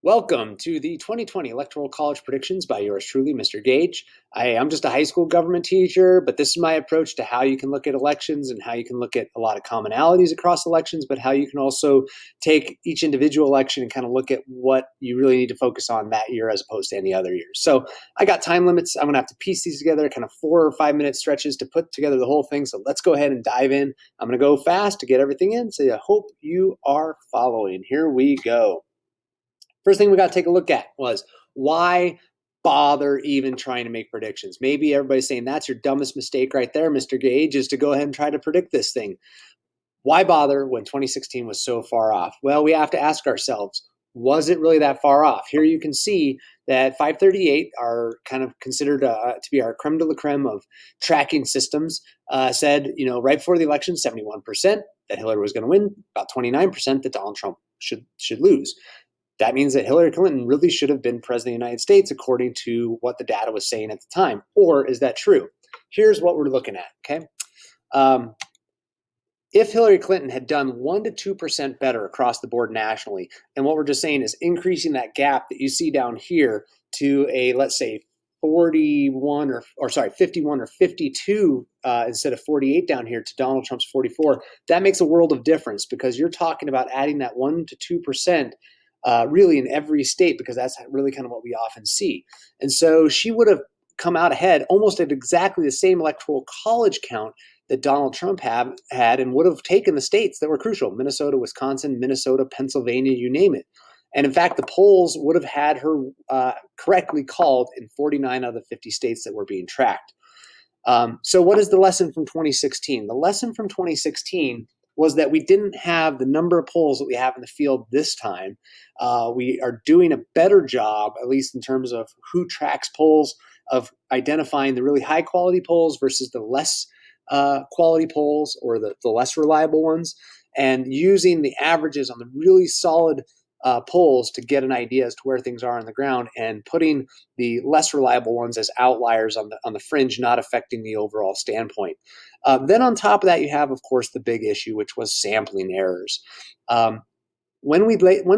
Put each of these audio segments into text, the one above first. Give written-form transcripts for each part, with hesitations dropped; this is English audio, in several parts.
Welcome to the 2020 Electoral College Predictions by yours truly, Mr. Gage. I'm just a high school government teacher, but this is my approach to how you can look at elections and how you can look at a lot of commonalities across elections, but how you can also take each individual election and kind of look at what you really need to focus on that year as opposed to any other year. So I got time limits. I'm going to have to piece these together, kind of 4 or 5 minute stretches to put together the whole thing. So let's go ahead and dive in. I'm going to go fast to get everything in. So I hope you are following. Here we go. First thing we got to take a look at was why bother even trying to make predictions? Maybe everybody's saying that's your dumbest mistake right there, Mr. Gage, is to go ahead and try to predict this thing. Why bother when 2016 was so far off? Well, we have to ask ourselves, was it really that far off? Here you can see that 538 are kind of considered to be our creme de la creme of tracking systems. Said, right before the election, 71% that Hillary was going to win, about 29% that Donald Trump should lose. That means that Hillary Clinton really should have been president of the United States according to what the data was saying at the time. Or is that true? Here's what we're looking at, okay? If Hillary Clinton had done 1% to 2% better across the board nationally, and what we're just saying is increasing that gap that you see down here to a, let's say, 51 or 52 instead of 48 down here to Donald Trump's 44, that makes a world of difference because you're talking about adding that 1% to 2% really in every state, because that's really kind of what we often see. And so she would have come out ahead almost at exactly the same electoral college count that Donald Trump had and would have taken the states that were crucial: Minnesota, Wisconsin, Minnesota, Pennsylvania, you name it. And in fact, the polls would have had her correctly called in 49 out of the 50 states that were being tracked. So what is the lesson from 2016? The lesson from 2016 was that we didn't have the number of polls that we have in the field this time. We are doing a better job, at least in terms of who tracks polls, of identifying the really high quality polls versus the less quality polls or the less reliable ones, and using the averages on the really solid polls to get an idea as to where things are on the ground, and putting the less reliable ones as outliers on the fringe, not affecting the overall standpoint. Then on top of that, you have, of course, the big issue, which was sampling errors. When we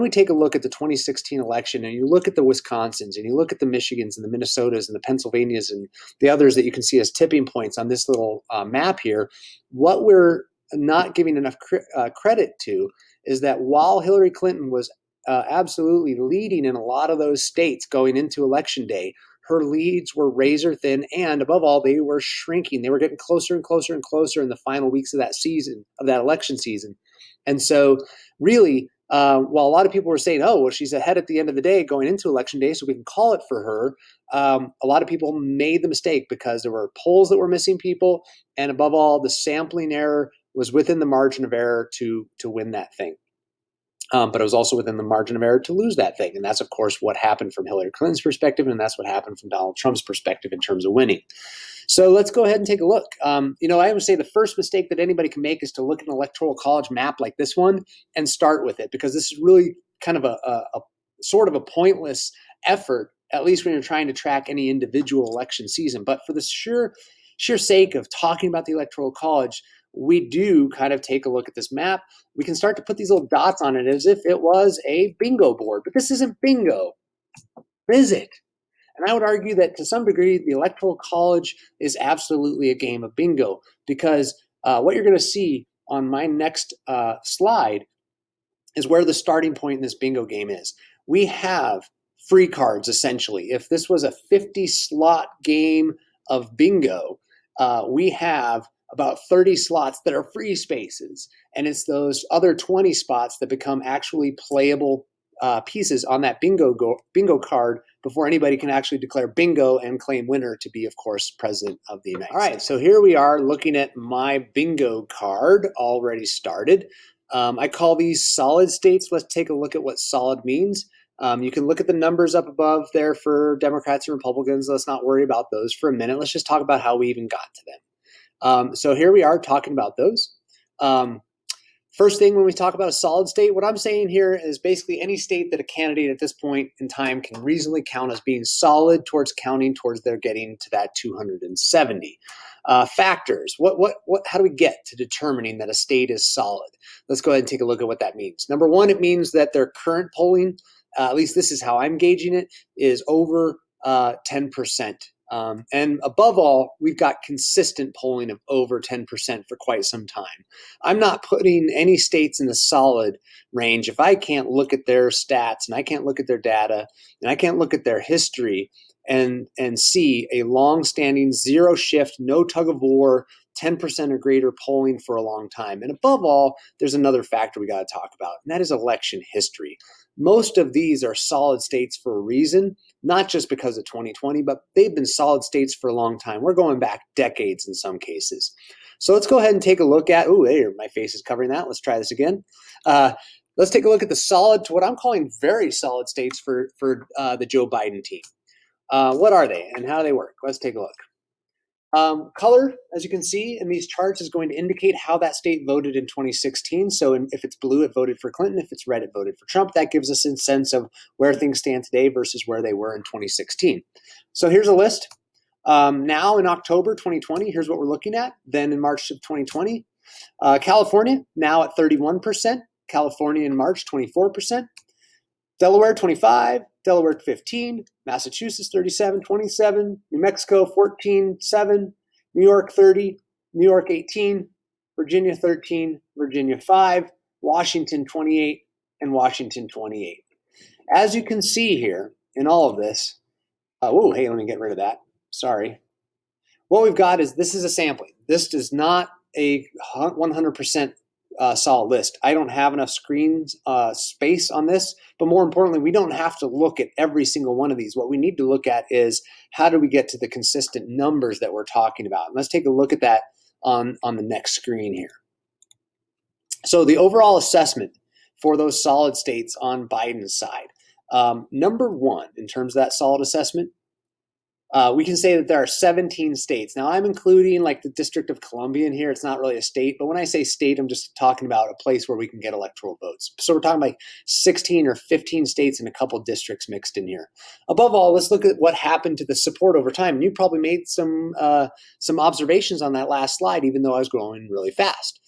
take a look at the 2016 election and you look at the Wisconsins and you look at the Michigans and the Minnesotas and the Pennsylvanias and the others that you can see as tipping points on this little map here, what we're not giving enough credit to is that while Hillary Clinton was absolutely leading in a lot of those states going into election day, her leads were razor thin, and above all, they were shrinking. They were getting closer and closer and closer in the final weeks of that season, of that election season. And so really, while a lot of people were saying, oh, well, she's ahead at the end of the day going into election day, so we can call it for her, a lot of people made the mistake because there were polls that were missing people, and above all, the sampling error was within the margin of error to win that thing. But it was also within the margin of error to lose that thing. And that's, of course, what happened from Hillary Clinton's perspective, and that's what happened from Donald Trump's perspective in terms of winning. So let's go ahead and take a look. I would say the first mistake that anybody can make is to look at an electoral college map like this one and start with it, because this is really kind of a sort of a pointless effort, at least when you're trying to track any individual election season. But for the sheer sake of talking about the electoral college, we do kind of take a look at this map. We can start to put these little dots on it as if it was a bingo board, but this isn't bingo, is it? And I would argue that to some degree, the electoral college is absolutely a game of bingo, because what you're going to see on my next slide is where the starting point in this bingo game is. We have free cards, essentially. If this was a 50 slot game of bingo, we have about 30 slots that are free spaces. And it's those other 20 spots that become actually playable pieces on that bingo card before anybody can actually declare bingo and claim winner to be, of course, president of the United States. All right, so here we are looking at my bingo card already started. I call these solid states. Let's take a look at what solid means. You can look at the numbers up above there for Democrats and Republicans. Let's not worry about those for a minute. Let's just talk about how we even got to them. So here we are talking about those. First thing, when we talk about a solid state, what I'm saying here is basically any state that a candidate at this point in time can reasonably count as being solid towards counting towards their getting to that 270. Factors. How do we get to determining that a state is solid? Let's go ahead and take a look at what that means. Number one, it means that their current polling at least this is how I'm gauging it, is over 10%. And above all, we've got consistent polling of over 10% for quite some time. I'm not putting any states in the solid range if I can't look at their stats and I can't look at their data and I can't look at their history and see a long-standing zero shift, no tug of war, 10% or greater polling for a long time. And above all, there's another factor we got to talk about, and that is election history. Most of these are solid states for a reason, not just because of 2020, but they've been solid states for a long time. We're going back decades in some cases. So let's go ahead and take a look at, there, my face is covering that. Let's try this again. Let's take a look at the solid, to what I'm calling very solid states for the Joe Biden team. What are they and how do they work? Let's take a look. Color, as you can see in these charts, is going to indicate how that state voted in 2016. So if it's blue, it voted for Clinton. If it's red, it voted for Trump. That gives us a sense of where things stand today versus where they were in 2016. So here's a list. Now in October 2020, here's what we're looking at. Then in March of 2020, California, now at 31%. California in March, 24%. Delaware, 25. Delaware, 15. Massachusetts, 37, 27. New Mexico, 14, 7. New York, 30. New York, 18. Virginia, 13. Virginia, 5. Washington, 28. And Washington, 28. As you can see here in all of this, hey, let me get rid of that. Sorry. What we've got is, this is a sampling. This is not a 100% solid list. I don't have enough screen space on this, but more importantly, we don't have to look at every single one of these. What we need to look at is, how do we get to the consistent numbers that we're talking about? And let's take a look at that on the next screen here. So the overall assessment for those solid states on Biden's side. Number one, in terms of that solid assessment, we can say that there are 17 states. Now, I'm including like the District of Columbia in here. It's not really a state, but when I say state, I'm just talking about a place where we can get electoral votes. So we're talking like 16 or 15 states and a couple districts mixed in here. Above all, let's look at what happened to the support over time. And you probably made some observations on that last slide, even though I was going really fast.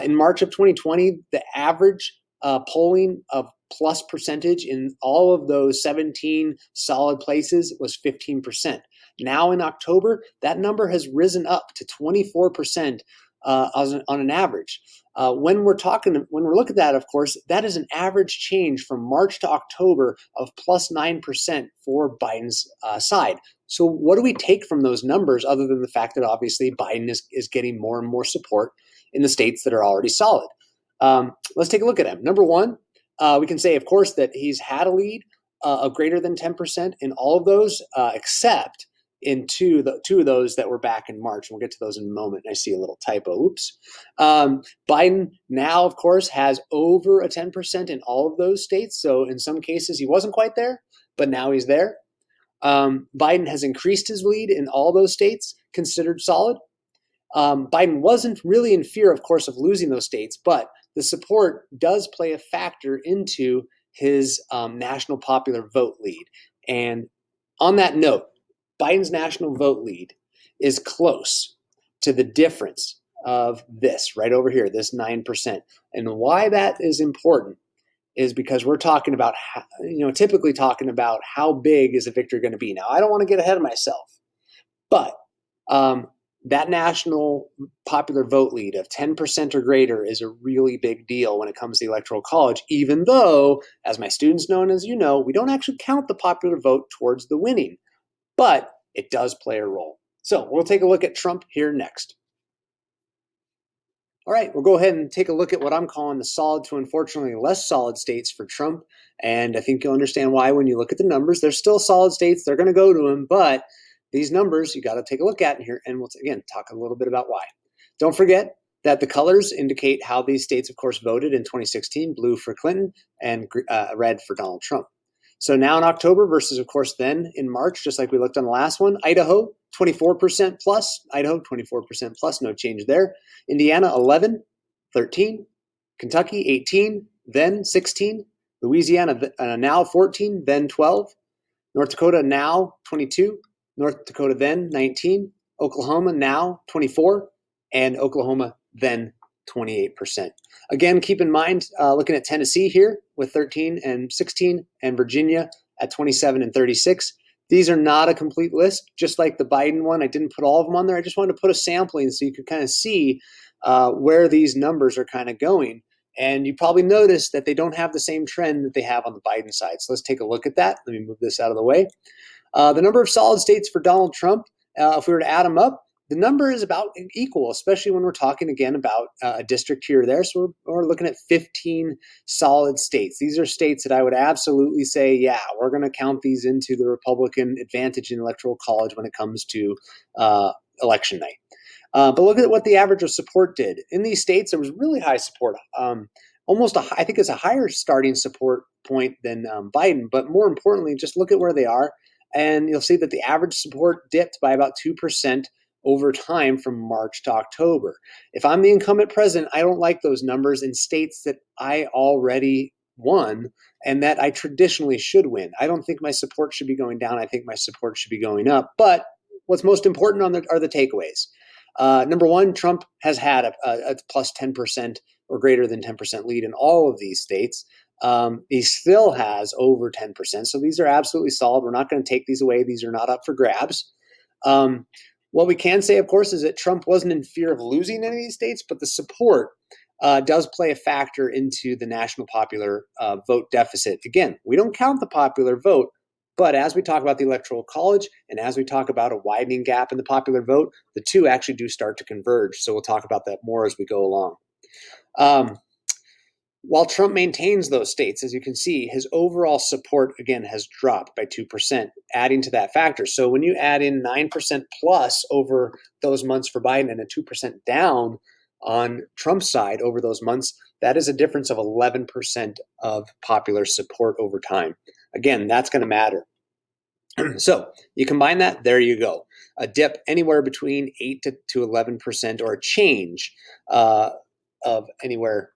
In March of 2020, the average polling of plus percentage in all of those 17 solid places was 15%. Now in October, that number has risen up to 24% on an average. When we're looking at that, of course, that is an average change from March to October of plus 9% for Biden's side. So what do we take from those numbers, other than the fact that obviously Biden is getting more and more support in the states that are already solid? Let's take a look at him. Number one, we can say, of course, that he's had a lead of greater than 10% in all of those, except in two of those that were back in March. We'll get to those in a moment. I see a little typo. Oops. Biden now, of course, has over a 10% in all of those states. So in some cases, he wasn't quite there, but now he's there. Biden has increased his lead in all those states considered solid. Biden wasn't really in fear, of course, of losing those states, but the support does play a factor into his national popular vote lead. And on that note, Biden's national vote lead is close to the difference of this right over here, this 9%. And why that is important is because we're talking about, typically talking about how big is a victory going to be. Now, I don't want to get ahead of myself, but that national popular vote lead of 10% or greater is a really big deal when it comes to the Electoral College, even though, as my students know and as you know, we don't actually count the popular vote towards the winning, but it does play a role. So we'll take a look at Trump here next. All right, we'll go ahead and take a look at what I'm calling the solid to unfortunately less solid states for Trump. And I think you'll understand why when you look at the numbers. They're still solid states. They're going to go to him, but these numbers you got to take a look at here, and we'll again talk a little bit about why. Don't forget that the colors indicate how these states, of course, voted in 2016, blue for Clinton and red for Donald Trump. So now in October versus, of course, then in March, just like we looked on the last one, Idaho, 24% plus, Idaho, 24% plus, no change there. Indiana, 11, 13, Kentucky, 18, then 16, Louisiana, now 14, then 12, North Dakota, now 22, North Dakota, then 19, Oklahoma, now 24, and Oklahoma, then 28%. Again, keep in mind, looking at Tennessee here with 13 and 16, and Virginia at 27 and 36. These are not a complete list, just like the Biden one. I didn't put all of them on there. I just wanted to put a sampling so you could kind of see where these numbers are kind of going. And you probably noticed that they don't have the same trend that they have on the Biden side. So let's take a look at that. Let me move this out of the way. The number of solid states for Donald Trump, if we were to add them up, the number is about equal, especially when we're talking again about a district here or there. So we're looking at 15 solid states. These are states that I would absolutely say, yeah, we're going to count these into the Republican advantage in electoral college when it comes to election night. But look at what the average of support did. In these states, there was really high support. I think it's a higher starting support point than Biden. But more importantly, just look at where they are. And you'll see that the average support dipped by about 2% over time from March to October. If I'm the incumbent president, I don't like those numbers in states that I already won and that I traditionally should win. I don't think my support should be going down. I think my support should be going up. But what's most important are the takeaways. Number one, Trump has had a plus 10% or greater than 10% lead in all of these states. He still has over 10%. So these are absolutely solid. We're not going to take these away. These are not up for grabs. What we can say, of course, is that Trump wasn't in fear of losing any of these states, but the support does play a factor into the national popular vote deficit. Again, we don't count the popular vote, but as we talk about the Electoral College and as we talk about a widening gap in the popular vote, the two actually do start to converge. So we'll talk about that more as we go along. While Trump maintains those states, as you can see, his overall support, again, has dropped by 2%, adding to that factor. So when you add in 9% plus over those months for Biden and a 2% down on Trump's side over those months, that is a difference of 11% of popular support over time. Again, that's going to matter. So you combine that, there you go. A dip anywhere between 8 to 11% or a change of anywhere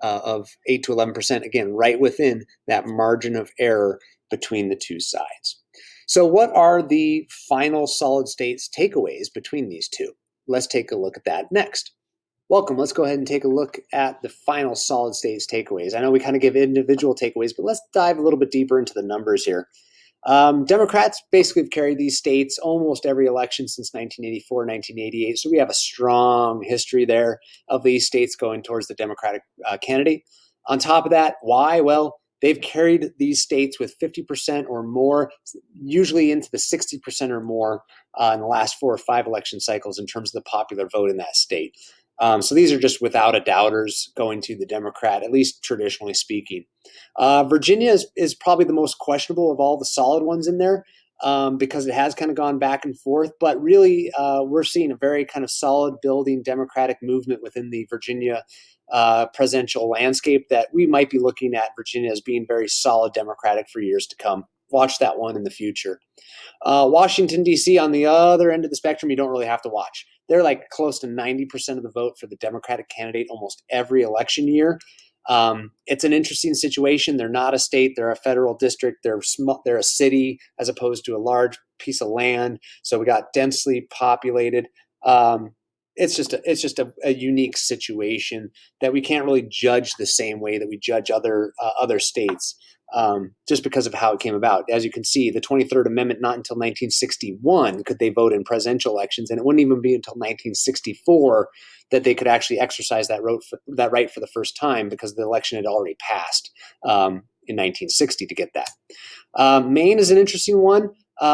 of 8 to 11%, again, right within that margin of error between the two sides. So what are the final solid states takeaways between these two? Let's take a look at that next. Welcome. Let's go ahead and take a look at the final solid states takeaways. I know we kind of give individual takeaways, but let's dive a little bit deeper into the numbers here. Democrats basically have carried these states almost every election since 1984, 1988. So we have a strong history there of these states going towards the Democratic candidate. On top of that, why? Well, they've carried these states with 50% or more, usually into the 60% or more in the last 4 or 5 election cycles in terms of the popular vote in that state. So these are just without a doubters going to the Democrat, at least traditionally speaking. Virginia is probably the most questionable of all the solid ones in there because it has kind of gone back and forth. But really, we're seeing a very kind of solid building Democratic movement within the Virginia presidential landscape that we might be looking at Virginia as being very solid Democratic for years to come. Watch that one in the future. Washington, D.C., on the other end of the spectrum, you don't really have to watch. They're like close to 90% of the vote for the Democratic candidate almost every election year. It's an interesting situation. They're not a state. They're a federal district. They're a city as opposed to a large piece of land. So we got densely populated. It's just a unique situation that we can't really judge the same way that we judge other states. Just because of how it came about. As you can see, the 23rd Amendment, not until 1961 could they vote in presidential elections, and it wouldn't even be until 1964 that they could actually exercise that right for the first time because the election had already passed in 1960 to get that. Maine is an interesting one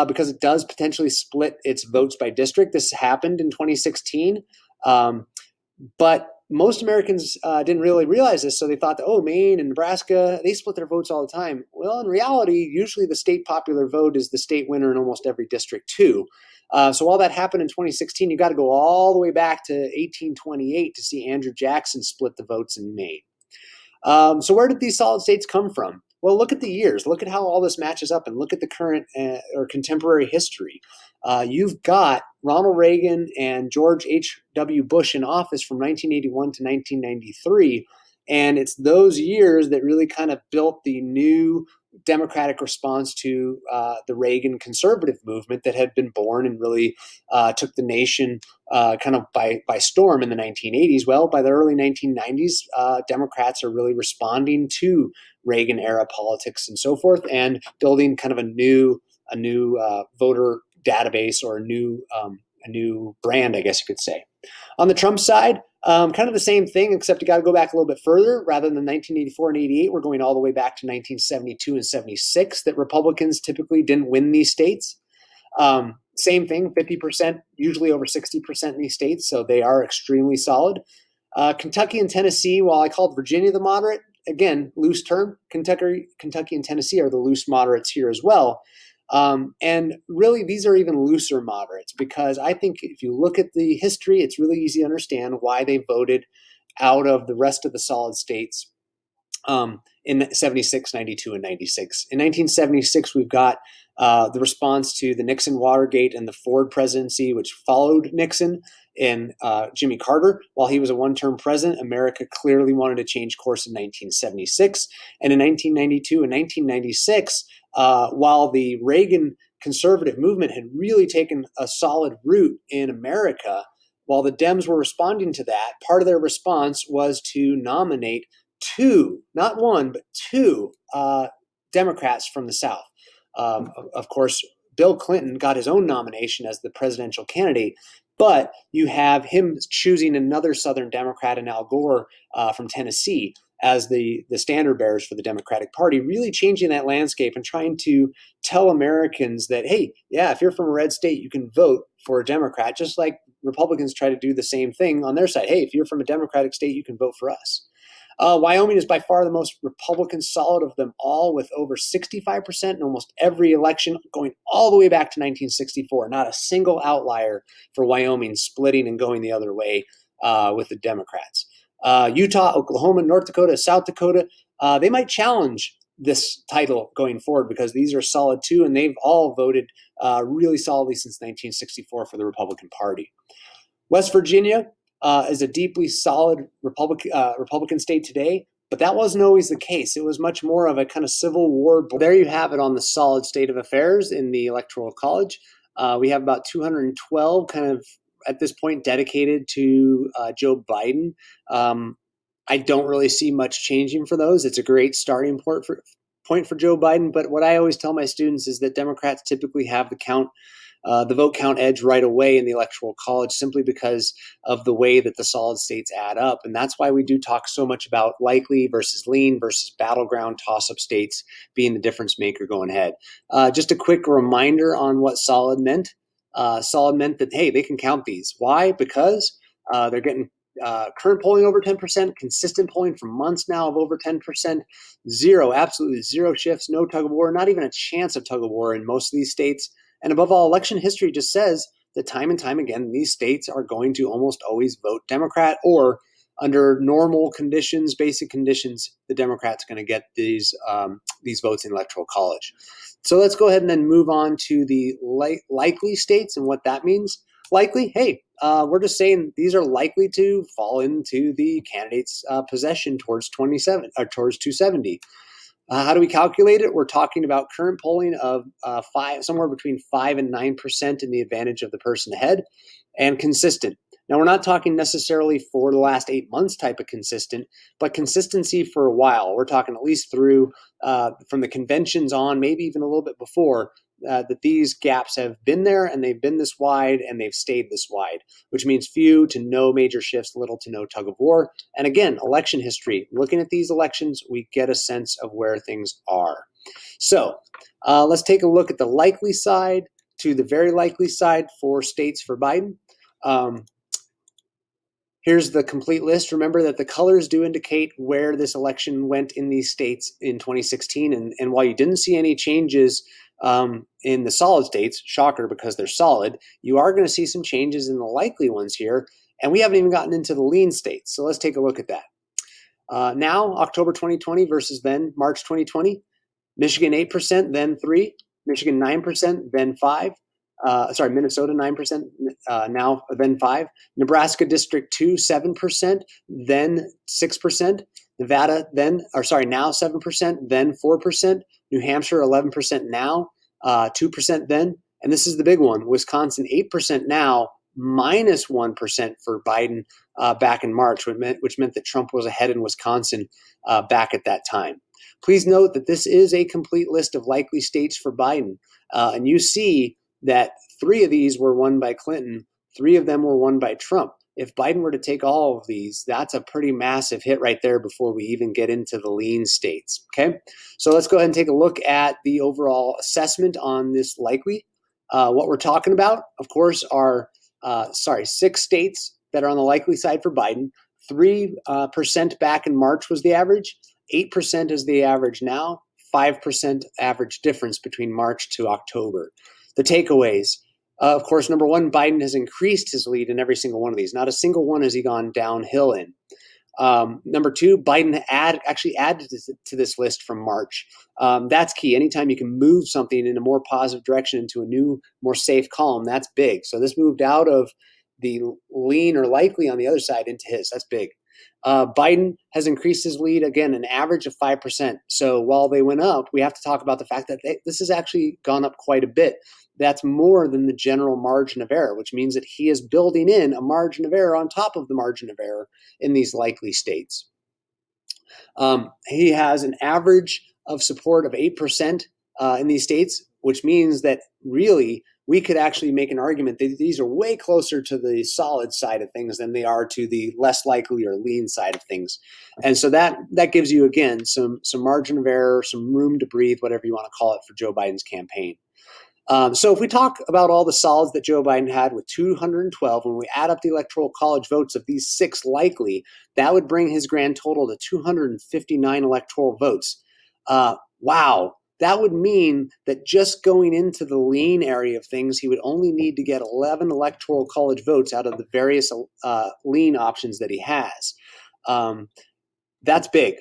because it does potentially split its votes by district. This happened in 2016, but most Americans didn't really realize this, so they thought that, Maine and Nebraska, they split their votes all the time. Well, in reality, usually the state popular vote is the state winner in almost every district, too. So while that happened in 2016, you got to go all the way back to 1828 to see Andrew Jackson split the votes in Maine. So where did these solid states come from? Well, look at the years. Look at how all this matches up and look at the current or contemporary history. You've got Ronald Reagan and George H.W. Bush in office from 1981 to 1993. And it's those years that really kind of built the new democratic response to the Reagan conservative movement that had been born and really took the nation kind of by storm in the 1980s. Well, by the early 1990s, Democrats are really responding to Reagan era politics and so forth, and building kind of a new voter database, or a new brand, I guess you could say. On the Trump side, kind of the same thing, except you got to go back a little bit further. Rather than 1984 and 88, we're going all the way back to 1972 and 76 that Republicans typically didn't win these states. Same thing, 50%, usually over 60% in these states, so they are extremely solid. Kentucky and Tennessee, while I called Virginia the moderate, again, loose term, Kentucky and Tennessee are the loose moderates here as well. And really, these are even looser moderates, because I think if you look at the history, it's really easy to understand why they voted out of the rest of the solid states in 76, 92, and 96. In 1976, we've got the response to the Nixon Watergate and the Ford presidency, which followed Nixon, and Jimmy Carter. While he was a one-term president, America clearly wanted to change course in 1976. And in 1992 and 1996, while the Reagan conservative movement had really taken a solid root in America, while the Dems were responding to that, part of their response was to nominate two, not one, but two Democrats from the South. Of course, Bill Clinton got his own nomination as the presidential candidate, but you have him choosing another Southern Democrat in Al Gore from Tennessee as the standard bearers for the Democratic Party, really changing that landscape and trying to tell Americans that, hey, yeah, if you're from a red state, you can vote for a Democrat, just like Republicans try to do the same thing on their side. Hey, if you're from a Democratic state, you can vote for us. Wyoming is by far the most Republican solid of them all, with over 65% in almost every election, going all the way back to 1964. Not a single outlier for Wyoming splitting and going the other way with the Democrats. Utah, Oklahoma, North Dakota, South Dakota, they might challenge this title going forward, because these are solid too, and they've all voted really solidly since 1964 for the Republican Party. West Virginia is a deeply solid Republican state today, but that wasn't always the case. It was much more of a kind of civil war. There you have it on the solid state of affairs in the Electoral College. We have about 212 kind of at this point dedicated to Joe Biden. I don't really see much changing for those. It's a great starting point for Joe Biden. But what I always tell my students is that Democrats typically have the vote count edge right away in the Electoral College, simply because of the way that the solid states add up. And that's why we do talk so much about likely versus lean versus battleground toss-up states being the difference maker going ahead. Just a quick reminder on what solid meant. Solid meant that, hey, they can count these. Why? Because they're getting current polling over 10%, consistent polling for months now of over 10%, absolutely zero shifts, no tug of war, not even a chance of tug of war in most of these states. And above all, election history just says that time and time again, these states are going to almost always vote Democrat, or under normal conditions, basic conditions, the Democrat's going to get these votes in the Electoral College. So let's go ahead and then move on to the likely states and what that means. Likely, hey, we're just saying these are likely to fall into the candidate's possession towards 270. How do we calculate it? We're talking about current polling of somewhere between 5 and 9% in the advantage of the person ahead, and consistent. Now, we're not talking necessarily for the last 8 months type of consistent, but consistency for a while. We're talking at least through from the conventions on, maybe even a little bit before, that these gaps have been there, and they've been this wide, and they've stayed this wide, which means few to no major shifts, little to no tug of war. And again, election history. Looking at these elections, we get a sense of where things are. So let's take a look at the likely side to the very likely side for states for Biden. Here's the complete list. Remember that the colors do indicate where this election went in these states in 2016. And while you didn't see any changes in the solid states, shocker because they're solid, you are going to see some changes in the likely ones here. And we haven't even gotten into the lean states. So let's take a look at that. Now, October 2020 versus then March 2020. Michigan 8%, then 3%. Michigan 9%, then 5%. Minnesota 9%, now then 5%. Nebraska District 2, 7%, then 6%. Nevada now 7%, then 4%. New Hampshire, 11% now, 2% then. And this is the big one, Wisconsin, 8% now, minus 1% for Biden back in March, which meant that Trump was ahead in Wisconsin back at that time. Please note that this is a complete list of likely states for Biden. And you see that 3 of these were won by Clinton, 3 of them were won by Trump. If Biden were to take all of these, that's a pretty massive hit right there before we even get into the lean states. Okay, so let's go ahead and take a look at the overall assessment on this likely. What we're talking about, of course, are 6 states that are on the likely side for Biden. 3% back in March was the average. 8% is the average now. 5% average difference between March to October. The takeaways. Of course, number one, Biden has increased his lead in every single one of these. Not a single one has he gone downhill in. Number two, Biden actually added to this list from March. That's key. Anytime you can move something in a more positive direction into a new, more safe column, that's big. So this moved out of the lean or likely on the other side into his. That's big. Biden has increased his lead, again, an average of 5%. So while they went up, we have to talk about the fact that this has actually gone up quite a bit. That's more than the general margin of error, which means that he is building in a margin of error on top of the margin of error in these likely states. He has an average of support of 8% in these states, which means that really we could actually make an argument that these are way closer to the solid side of things than they are to the less likely or lean side of things. And so that gives you, again, some margin of error, some room to breathe, whatever you want to call it, for Joe Biden's campaign. So if we talk about all the solids that Joe Biden had with 212, when we add up the Electoral College votes of these 6 likely, that would bring his grand total to 259 electoral votes. Wow. That would mean that just going into the lean area of things, he would only need to get 11 Electoral College votes out of the various lean options that he has. That's big,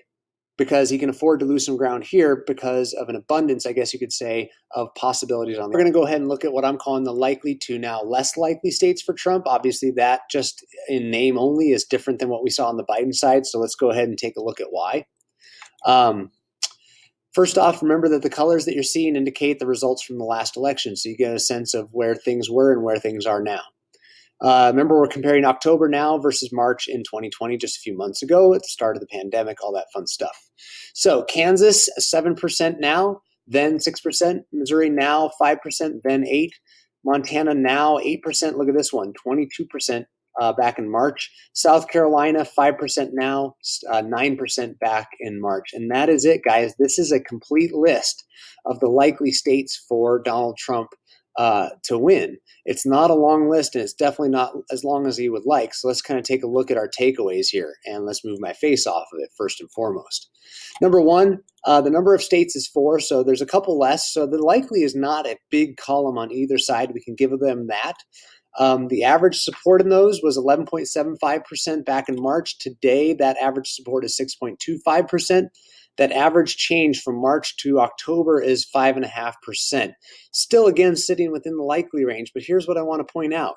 because he can afford to lose some ground here because of an abundance, I guess you could say, of possibilities on there. We're going to go ahead and look at what I'm calling the likely to now less likely states for Trump. Obviously, that just in name only is different than what we saw on the Biden side. So let's go ahead and take a look at why. First off, remember that the colors that you're seeing indicate the results from the last election. So you get a sense of where things were and where things are now. Remember, we're comparing October now versus March in 2020, just a few months ago at the start of the pandemic, all that fun stuff. So Kansas, 7% now, then 6%. Missouri now, 5%, then 8%. Montana now, 8%. Look at this one, 22% back in March. South Carolina, 5% now, 9% back in March. And that is it, guys. This is a complete list of the likely states for Donald Trump to win. It's not a long list, and it's definitely not as long as he would like. So let's kind of take a look at our takeaways here, and let's move my face off of it first and foremost. Number one, the number of states is 4, so there's a couple less. So the likely is not a big column on either side. We can give them that. The average support in those was 11.75% back in March. Today, that average support is 6.25%. That average change from March to October is 5.5%. Still, again, sitting within the likely range. But here's what I want to point out.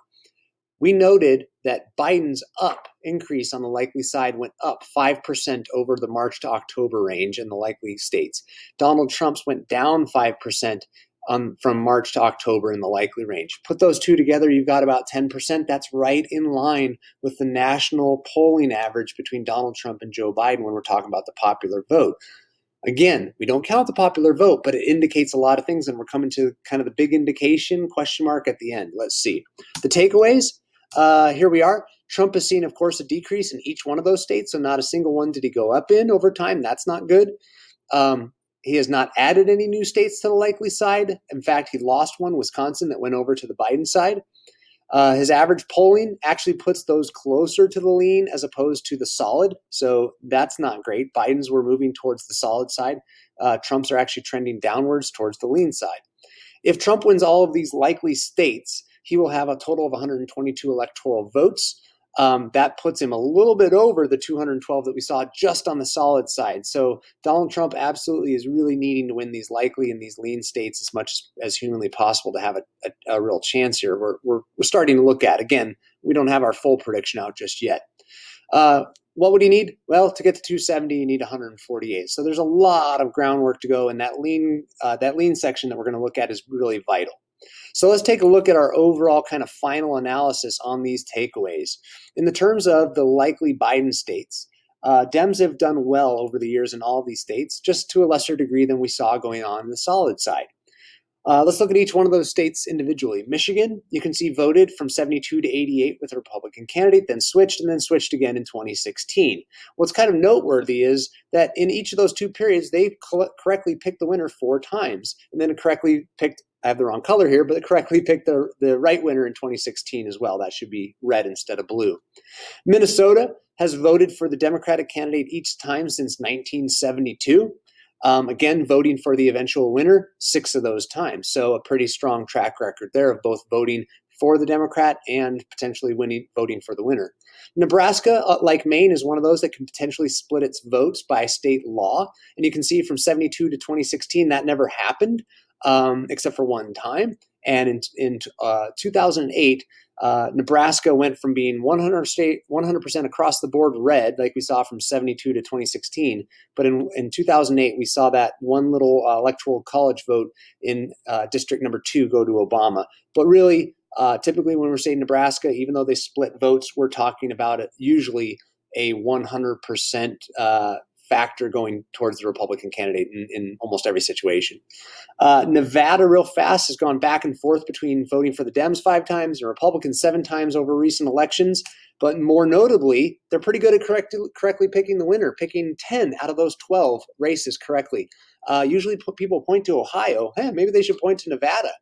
We noted that Biden's increase on the likely side went up 5% over the March to October range in the likely states. Donald Trump's went down 5% from March to October in the likely range. Put those two together, you've got about 10%. That's right in line with the national polling average between Donald Trump and Joe Biden when we're talking about the popular vote. Again, we don't count the popular vote, but it indicates a lot of things, and we're coming to kind of the big indication, question mark at the end. Let's see. The takeaways, here we are. Trump has seen, of course, a decrease in each one of those states, so not a single one did he go up in over time. That's not good. He has not added any new states to the likely side. In fact, he lost one, Wisconsin, that went over to the Biden side. His average polling actually puts those closer to the lean as opposed to the solid. So that's not great. Biden's were moving towards the solid side. Trump's are actually trending downwards towards the lean side. If Trump wins all of these likely states, he will have a total of 122 electoral votes. That puts him a little bit over the 212 that we saw just on the solid side. So Donald Trump absolutely is really needing to win these likely and these lean states as much as humanly possible to have a real chance here. We're starting to look at, again, we don't have our full prediction out just yet. What would you need? Well, to get to 270, you need 148. So there's a lot of groundwork to go, and that lean section that we're going to look at is really vital. So let's take a look at our overall kind of final analysis on these takeaways. In the terms of the likely Biden states, Dems have done well over the years in all of these states, just to a lesser degree than we saw going on the solid side. Let's look at each one of those states individually. Michigan, you can see, voted from 72 to 88 with a Republican candidate, then switched, and then switched again in 2016. What's kind of noteworthy is that in each of those two periods, they correctly picked the winner 4 times, and then correctly picked, I have the wrong color here, but correctly picked the right winner in 2016 as well. That should be red instead of blue. Minnesota has voted for the Democratic candidate each time since 1972. Again, voting for the eventual winner 6 of those times. So a pretty strong track record there of both voting for the Democrat and potentially voting for the winner. Nebraska, like Maine, is one of those that can potentially split its votes by state law. And you can see from 72 to 2016, that never happened, except for one time. And in 2008, Nebraska went from being 100% across the board red, like we saw from 72 to 2016. But in 2008, we saw that one little electoral college vote in district number 2 go to Obama. But really, typically when we're saying Nebraska, even though they split votes, we're talking about it usually a 100% factor going towards the Republican candidate in almost every situation. Nevada, real fast, has gone back and forth between voting for the Dems 5 times and Republicans 7 times over recent elections. But more notably, they're pretty good at correctly picking the winner, picking 10 out of those 12 races correctly. Usually people point to Ohio. Hey, maybe they should point to Nevada.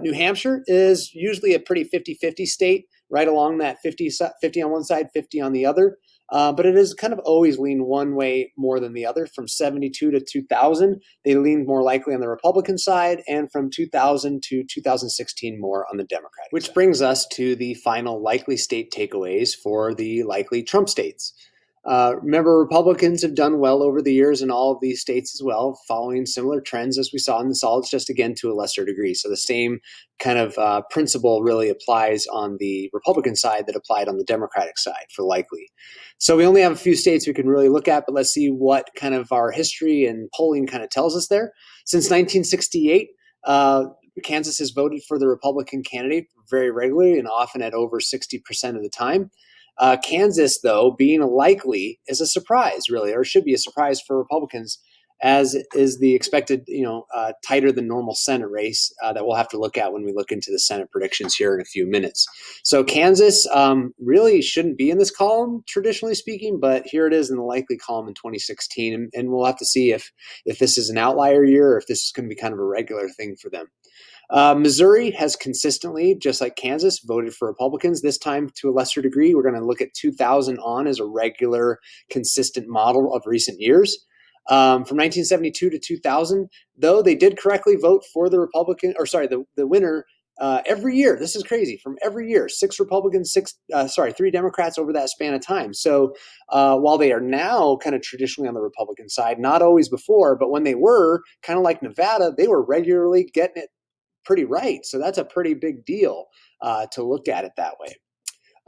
New Hampshire is usually a pretty 50-50 state, right along that 50 on one side, 50 on the other. But it has kind of always leaned one way more than the other. From 72 to 2000, they leaned more likely on the Republican side, and from 2000 to 2016, more on the Democratic side. Which brings us to the final likely state takeaways for the likely Trump states. Remember, Republicans have done well over the years in all of these states as well, following similar trends as we saw in the solids, just again to a lesser degree. So the same kind of principle really applies on the Republican side that applied on the Democratic side for likely. So we only have a few states we can really look at, but let's see what kind of our history and polling kind of tells us there. Since 1968, Kansas has voted for the Republican candidate very regularly and often at over 60% of the time. Kansas, though, being likely is a surprise, really, or should be a surprise for Republicans, as is the expected, tighter than normal Senate race that we'll have to look at when we look into the Senate predictions here in a few minutes. So Kansas really shouldn't be in this column, traditionally speaking, but here it is in the likely column in 2016, and we'll have to see if this is an outlier year or if this is going to be kind of a regular thing for them. Missouri has consistently, just like Kansas, voted for Republicans, this time to a lesser degree. We're going to look at 2000 on as a regular, consistent model of recent years. From 1972 to 2000, though, they did correctly vote for the the winner every year. This is crazy. From every year, 6 Republicans, 3 Democrats over that span of time. So while they are now kind of traditionally on the Republican side, not always before, but when they were, kind of like Nevada, they were regularly getting it pretty right. So that's a pretty big deal to look at it that way.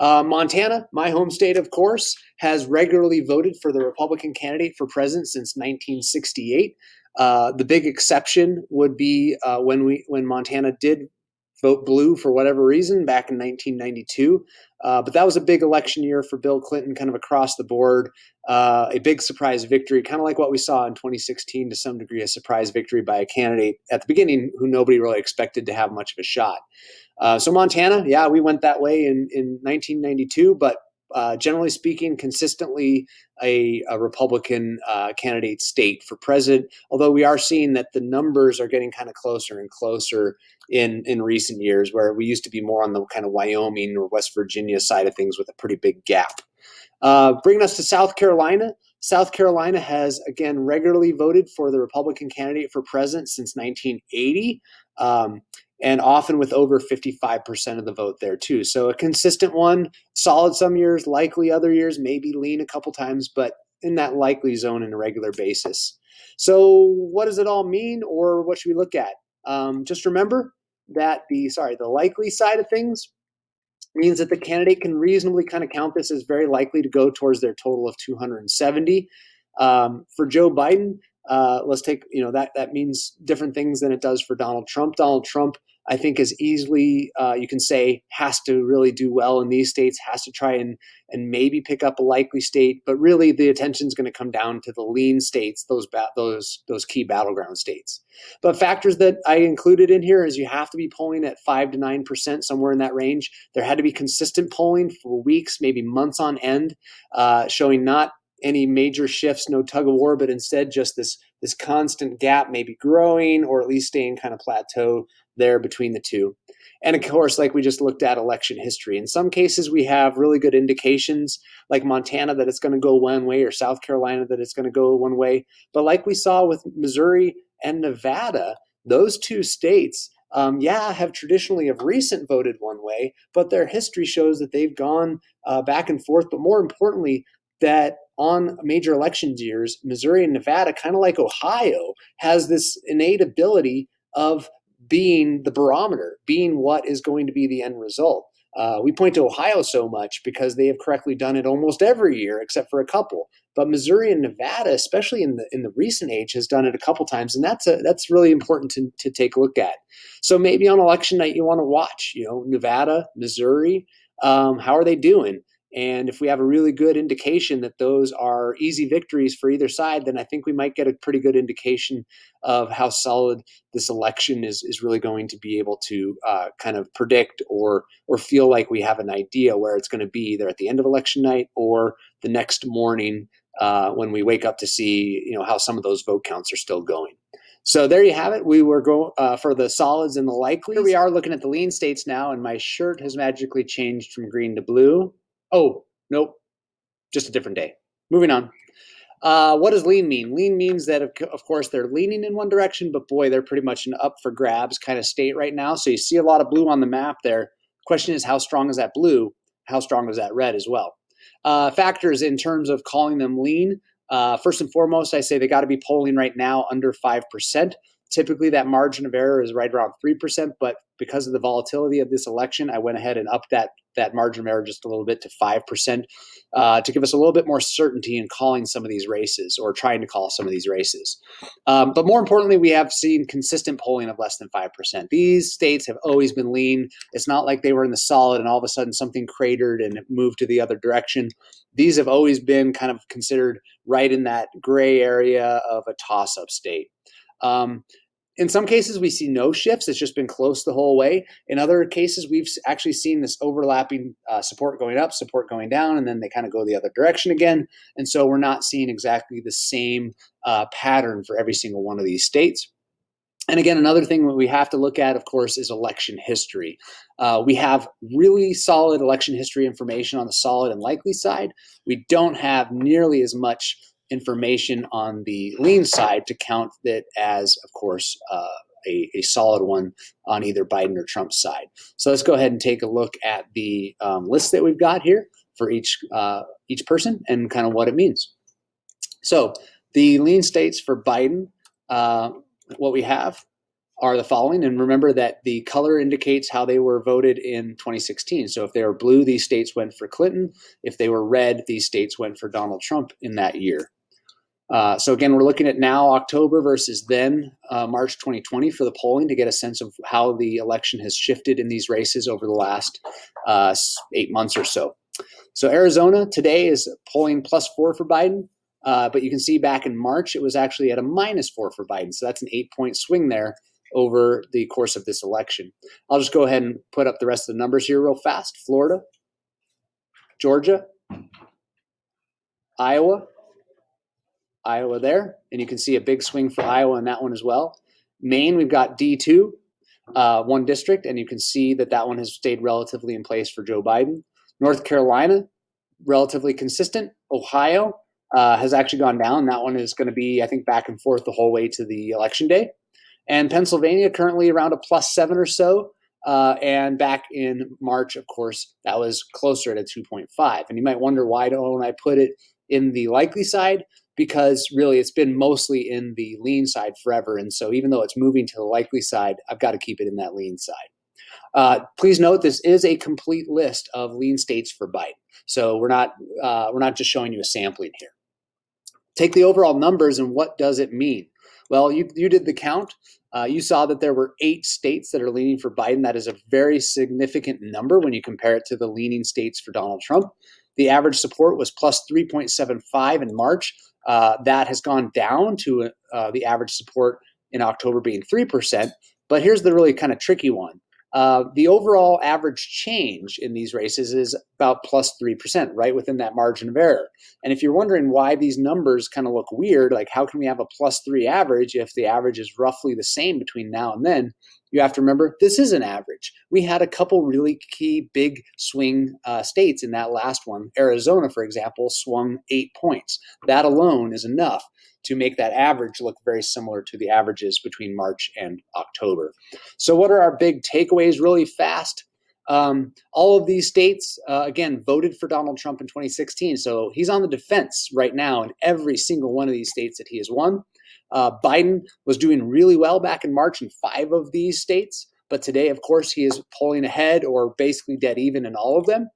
Montana, my home state, of course, has regularly voted for the Republican candidate for president since 1968. The big exception would be when Montana did vote blue for whatever reason back in 1992. But that was a big election year for Bill Clinton, kind of across the board. A big surprise victory, kind of like what we saw in 2016 to some degree, a surprise victory by a candidate at the beginning who nobody really expected to have much of a shot. So Montana, yeah, we went that way in 1992, but generally speaking, consistently a Republican candidate state for president, although we are seeing that the numbers are getting kind of closer and closer in recent years, where we used to be more on the kind of Wyoming or West Virginia side of things with a pretty big gap. Bringing us to South Carolina. South Carolina has, again, regularly voted for the Republican candidate for president since 1980. And often with over 55% of the vote there too. So a consistent one, solid some years, likely other years, maybe lean a couple times, but in that likely zone on a regular basis. So what does it all mean, or what should we look at? Just remember that the likely side of things means that the candidate can reasonably kind of count this as very likely to go towards their total of 270. For Joe Biden, let's take, that means different things than it does for Donald Trump. Donald Trump, I think, is easily, you can say, has to really do well in these states, has to try and maybe pick up a likely state, but really the attention is going to come down to the lean states, those key battleground states. But factors that I included in here is you have to be polling at 5 to 9%, somewhere in that range. There had to be consistent polling for weeks, maybe months on end, showing not any major shifts, no tug of war, but instead just this constant gap maybe growing or at least staying kind of plateau there between the two. And of course, like we just looked at election history, in some cases we have really good indications, like Montana, that it's going to go one way, or South Carolina, that it's going to go one way. But like we saw with Missouri and Nevada, those two states, have traditionally of recent voted one way, but their history shows that they've gone back and forth. But more importantly, that on major elections years, Missouri and Nevada, kind of like Ohio, has this innate ability of being the barometer, being what is going to be the end result. We point to Ohio so much because they have correctly done it almost every year, except for a couple. But Missouri and Nevada, especially in the recent age, has done it a couple times, and that's really important to take a look at. So maybe on election night you want to watch, Nevada, Missouri, how are they doing? And if we have a really good indication that those are easy victories for either side, then I think we might get a pretty good indication of how solid this election is really going to be able to kind of predict or feel like we have an idea where it's going to be, either at the end of election night or the next morning when we wake up to see how some of those vote counts are still going. So there you have it. We were going for the solids and the likely. Here we are looking at the lean states now, and my shirt has magically changed from green to blue. Oh, nope, just a different day. Moving on. What does lean mean? Lean means that, of course, they're leaning in one direction, but boy, they're pretty much an up for grabs kind of state right now. So you see a lot of blue on the map there. Question is, how strong is that blue? How strong is that red as well? Factors in terms of calling them lean. First and foremost, I say they got to be polling right now under 5%. Typically, that margin of error is right around 3%, but because of the volatility of this election, I went ahead and upped that margin of error just a little bit to 5% to give us a little bit more certainty in calling some of these races, or trying to call some of these races. But more importantly, we have seen consistent polling of less than 5%. These states have always been lean. It's not like they were in the solid and all of a sudden something cratered and it moved to the other direction. These have always been kind of considered right in that gray area of a toss-up state. In some cases, we see no shifts. It's just been close the whole way. In other cases, we've actually seen this overlapping support going up, support going down, and then they kind of go the other direction again. And so we're not seeing exactly the same pattern for every single one of these states. And again, another thing that we have to look at, of course, is election history. We have really solid election history information on the solid and likely side. We don't have nearly as much information on the lean side to count it as, of course, a solid one on either Biden or Trump's side. So let's go ahead and take a look at the list that we've got here for each person and kind of what it means. So the lean states for Biden, what we have are the following. And remember that the color indicates how they were voted in 2016. So if they were blue, these states went for Clinton. If they were red, these states went for Donald Trump in that year. So again, we're looking at now October versus then March 2020 for the polling to get a sense of how the election has shifted in these races over the last 8 months or so. So Arizona today is polling +4 for Biden. But you can see back in March, it was actually at a -4 for Biden. So that's an 8-point swing there over the course of this election. I'll just go ahead and put up the rest of the numbers here real fast. Florida, Georgia, Iowa there. And you can see a big swing for Iowa in that one as well. Maine, we've got D2, one district, and you can see that one has stayed relatively in place for Joe Biden. North Carolina, relatively consistent. Ohio, has actually gone down. That one is going to be, I think, back and forth the whole way to the election day. And Pennsylvania currently around a +7 or so. And back in March, of course, that was closer at a 2.5. And you might wonder, why don't I put it in the likely side? Because really it's been mostly in the lean side forever. And so even though it's moving to the likely side, I've got to keep it in that lean side. Please note this is a complete list of lean states for Biden, so we're not just showing you a sampling here. Take the overall numbers and what does it mean? Well, you did the count. You saw that there were 8 states that are leaning for Biden. That is a very significant number when you compare it to the leaning states for Donald Trump. The average support was plus 3.75 in March. That has gone down to the average support in October being 3%. But here's the really kind of tricky one. The overall average change in these races is about plus 3%, right within that margin of error. And if you're wondering why these numbers kind of look weird, like how can we have a plus 3 average if the average is roughly the same between now and then, you have to remember this is an average. We had a couple really key big swing states in that last one. Arizona, for example, swung 8 points. That alone is enough to make that average look very similar to the averages between March and October. So what are our big takeaways really fast? All of these states, again, voted for Donald Trump in 2016. So he's on the defense right now in every single one of these states that he has won. Biden was doing really well back in March in 5 of these states. But today, of course, he is polling ahead or basically dead even in all of them.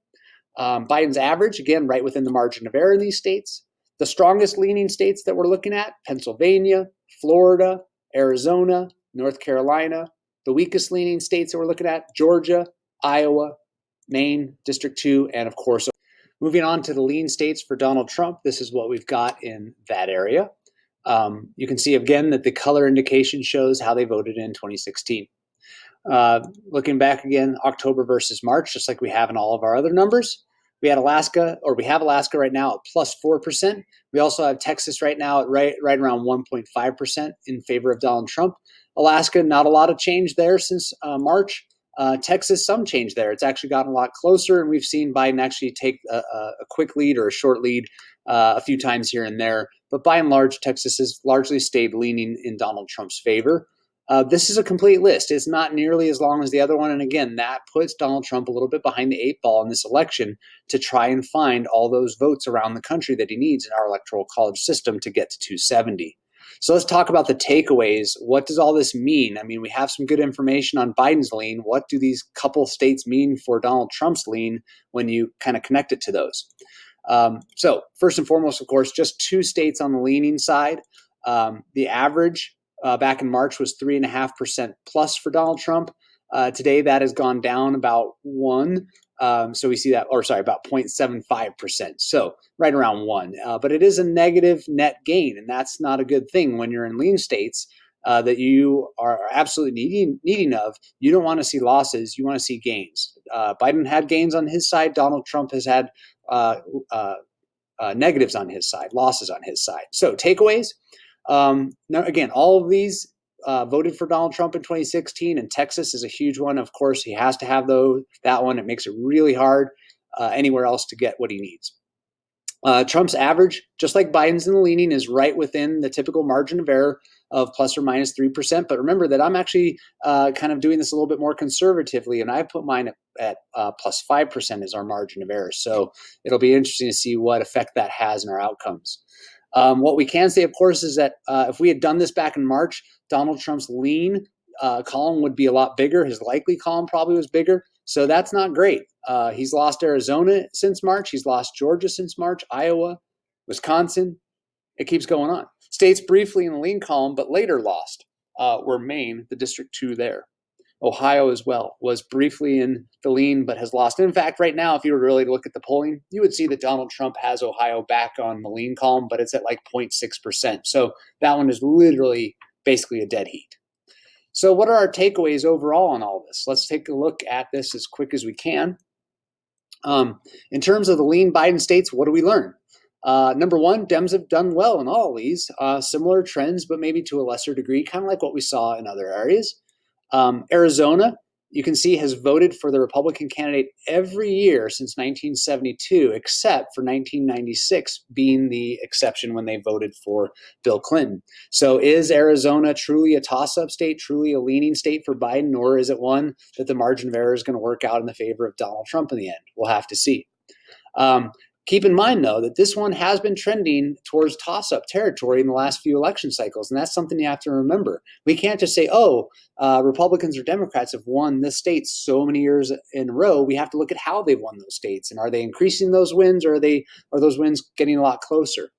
Biden's average, again, right within the margin of error in these states. The strongest leaning states that we're looking at, Pennsylvania, Florida, Arizona, North Carolina. The weakest leaning states that we're looking at, Georgia, Iowa, Maine, District 2, and of course, moving on to the lean states for Donald Trump, this is what we've got in that area. You can see again that the color indication shows how they voted in 2016. Looking back again, October versus March, just like we have in all of our other numbers. We have Alaska right now at plus 4%. We also have Texas right now at right around 1.5% in favor of Donald Trump. Alaska, not a lot of change there since March. Texas, some change there. It's actually gotten a lot closer, and we've seen Biden actually take a quick lead or a short lead a few times here and there. But by and large, Texas has largely stayed leaning in Donald Trump's favor. This is a complete list. It's not nearly as long as the other one. And again, that puts Donald Trump a little bit behind the 8 ball in this election to try and find all those votes around the country that he needs in our electoral college system to get to 270. So let's talk about the takeaways. What does all this mean? I mean, we have some good information on Biden's lean. What do these couple states mean for Donald Trump's lean when you kind of connect it to those? So first and foremost, of course, just 2 states on the leaning side. The average back in March was 3.5% plus for Donald Trump. Today, that has gone down about 1. So we see that, about 0.75%. So right around 1. But it is a negative net gain, and that's not a good thing when you're in lean states that you are absolutely needing of. You don't want to see losses. You want to see gains. Biden had gains on his side. Donald Trump has had negatives on his side, losses on his side. So takeaways. Now, again, all of these voted for Donald Trump in 2016, and Texas is a huge one. Of course, he has to have that one. It makes it really hard anywhere else to get what he needs. Trump's average, just like Biden's in the leaning, is right within the typical margin of error of plus or minus 3%. But remember that I'm actually kind of doing this a little bit more conservatively, and I put mine at plus 5% as our margin of error. So it'll be interesting to see what effect that has in our outcomes. What we can say, of course, is that if we had done this back in March, Donald Trump's lean column would be a lot bigger. His likely column probably was bigger. So that's not great. He's lost Arizona since March. He's lost Georgia since March, Iowa, Wisconsin. It keeps going on. States briefly in the lean column, but later lost were Maine, the District 2 there. Ohio as well was briefly in the lean, but has lost. In fact, right now, if you were really to look at the polling, you would see that Donald Trump has Ohio back on the lean column, but it's at like 0.6%. So that one is literally basically a dead heat. So what are our takeaways overall on all this? Let's take a look at this as quick as we can. In terms of the lean Biden states, what do we learn? Number one, Dems have done well in all of these, similar trends, but maybe to a lesser degree, kind of like what we saw in other areas. Arizona, you can see, has voted for the Republican candidate every year since 1972, except for 1996 being the exception when they voted for Bill Clinton. So is Arizona truly a toss-up state, truly a leaning state for Biden, or is it one that the margin of error is going to work out in the favor of Donald Trump in the end? We'll have to see. Keep in mind, though, that this one has been trending towards toss-up territory in the last few election cycles, and that's something you have to remember. We can't just say, oh, Republicans or Democrats have won this state so many years in a row. We have to look at how they've won those states, and are they increasing those wins, or are those wins getting a lot closer?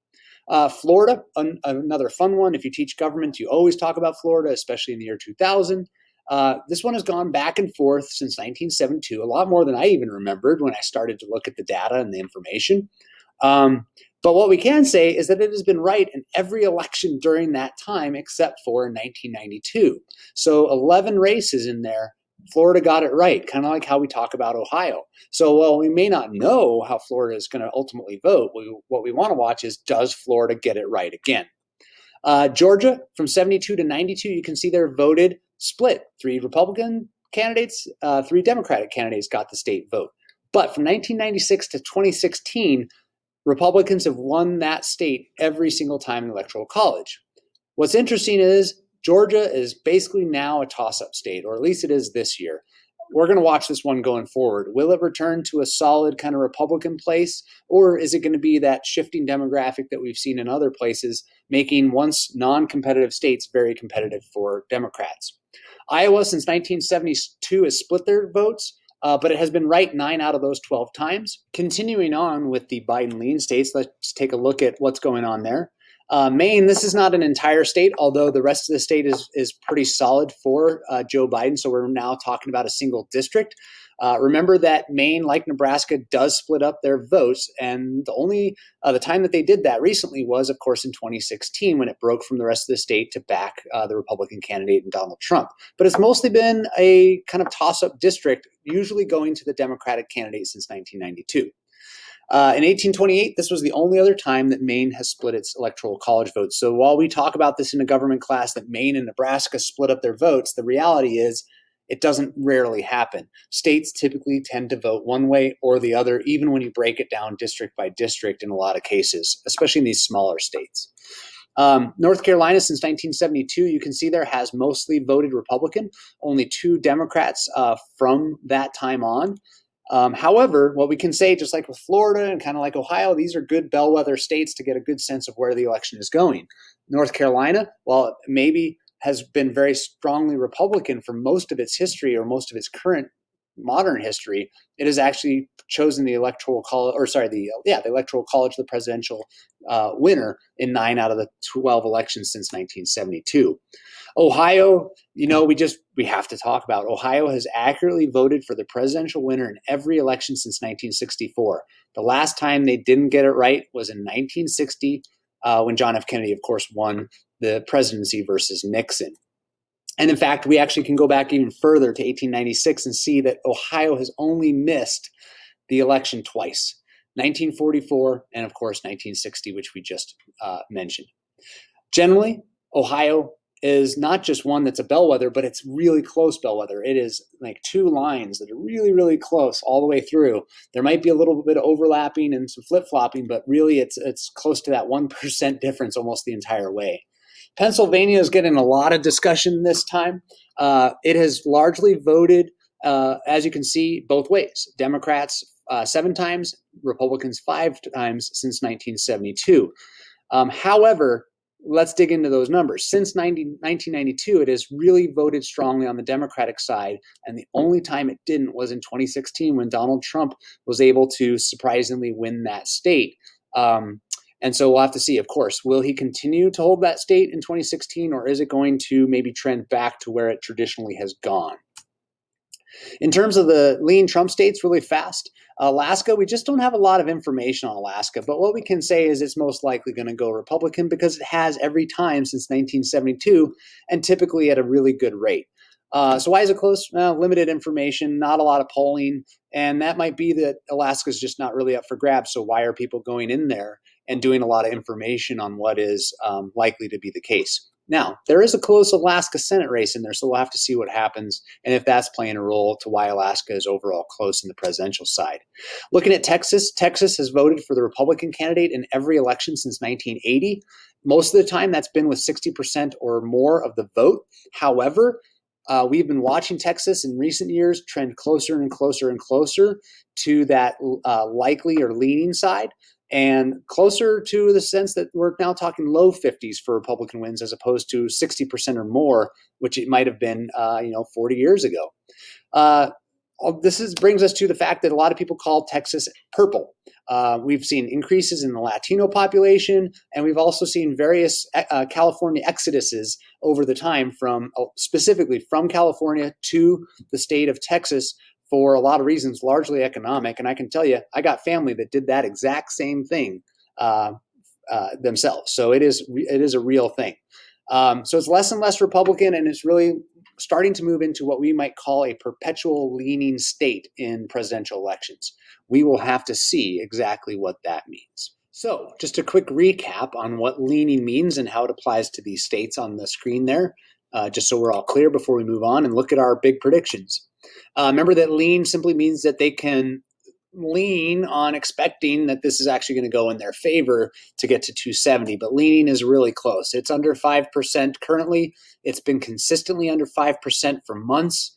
Florida, another fun one. If you teach government, you always talk about Florida, especially in the year 2000. This one has gone back and forth since 1972, a lot more than I even remembered when I started to look at the data and the information. But what we can say is that it has been right in every election during that time except for in 1992. So 11 races in there, Florida got it right, kind of like how we talk about Ohio. So while we may not know how Florida is going to ultimately vote, what we want to watch is, does Florida get it right again? Georgia, from 72 to 92, you can see they're voted split. 3 Republican candidates, 3 Democratic candidates got the state vote. But from 1996 to 2016, Republicans have won that state every single time in the Electoral College. What's interesting is Georgia is basically now a toss-up state, or at least it is this year. We're going to watch this one going forward. Will it return to a solid kind of Republican place, or is it going to be that shifting demographic that we've seen in other places, making once non-competitive states very competitive for Democrats? Iowa, since 1972, has split their votes, but it has been right 9 out of those 12 times. Continuing on with the Biden lean states, let's take a look at what's going on there. Maine, this is not an entire state, although the rest of the state is pretty solid for Joe Biden. So we're now talking about a single district. Remember that Maine, like Nebraska, does split up their votes. And the time that they did that recently was, of course, in 2016, when it broke from the rest of the state to back the Republican candidate and Donald Trump. But it's mostly been a kind of toss-up district, usually going to the Democratic candidate since 1992. In 1828, this was the only other time that Maine has split its electoral college votes. So while we talk about this in a government class, that Maine and Nebraska split up their votes, the reality is it doesn't rarely happen. States typically tend to vote one way or the other, even when you break it down district by district in a lot of cases, especially in these smaller states. North Carolina, since 1972, you can see there has mostly voted Republican, only 2 Democrats from that time on. However, what we can say, just like with Florida and kind of like Ohio, these are good bellwether states to get a good sense of where the election is going. North Carolina, while it maybe has been very strongly Republican for most of its history, or most of its current modern history, it has actually chosen the electoral college, the electoral college, the presidential winner in 9 out of the 12 elections since 1972. Ohio, we have to talk about. Ohio has accurately voted for the presidential winner in every election since 1964. The last time they didn't get it right was in 1960, when John F. Kennedy, of course, won the presidency versus Nixon. And in fact, we actually can go back even further to 1896 and see that Ohio has only missed the election twice, 1944 and, of course, 1960, which we just mentioned. Generally, Ohio is not just one that's a bellwether, but it's really close bellwether. It is like 2 lines that are really, really close all the way through. There might be a little bit of overlapping and some flip-flopping, but really it's close to that 1% difference almost the entire way. Pennsylvania is getting a lot of discussion this time. It has largely voted, as you can see, both ways. Democrats 7 times, Republicans 5 times since 1972. However, let's dig into those numbers. Since 1992, it has really voted strongly on the Democratic side, and the only time it didn't was in 2016 when Donald Trump was able to surprisingly win that state. And so we'll have to see, of course, will he continue to hold that state in 2016, or is it going to maybe trend back to where it traditionally has gone? In terms of the lean Trump states, really fast, Alaska, we just don't have a lot of information on Alaska, but what we can say is it's most likely going to go Republican because it has every time since 1972, and typically at a really good rate. So why is it close? Limited information, not a lot of polling, and that might be that Alaska's just not really up for grabs, so why are people going in there and doing a lot of information on what is likely to be the case? Now, there is a close Alaska Senate race in there, so we'll have to see what happens and if that's playing a role to why Alaska is overall close in the presidential side. Looking at Texas, Texas has voted for the Republican candidate in every election since 1980. Most of the time, that's been with 60% or more of the vote. However, we've been watching Texas in recent years trend closer and closer and closer to that likely or leaning side, and closer to the sense that we're now talking low 50s for Republican wins as opposed to 60% or more, which it might have been 40 years ago. Brings us to the fact that a lot of people call Texas purple. We've seen increases in the Latino population, and we've also seen various California exoduses over the time from specifically from California to the state of Texas for a lot of reasons, largely economic. And I can tell you, I got family that did that exact same thing themselves. So it is a real thing. So it's less and less Republican, and it's really starting to move into what we might call a perpetual leaning state in presidential elections. We will have to see exactly what that means. So just a quick recap on what leaning means and how it applies to these states on the screen there, just so we're all clear before we move on and look at our big predictions. Remember that lean simply means that they can lean on expecting that this is actually going to go in their favor to get to 270, but leaning is really close. It's under 5% currently. It's been consistently under 5% for months.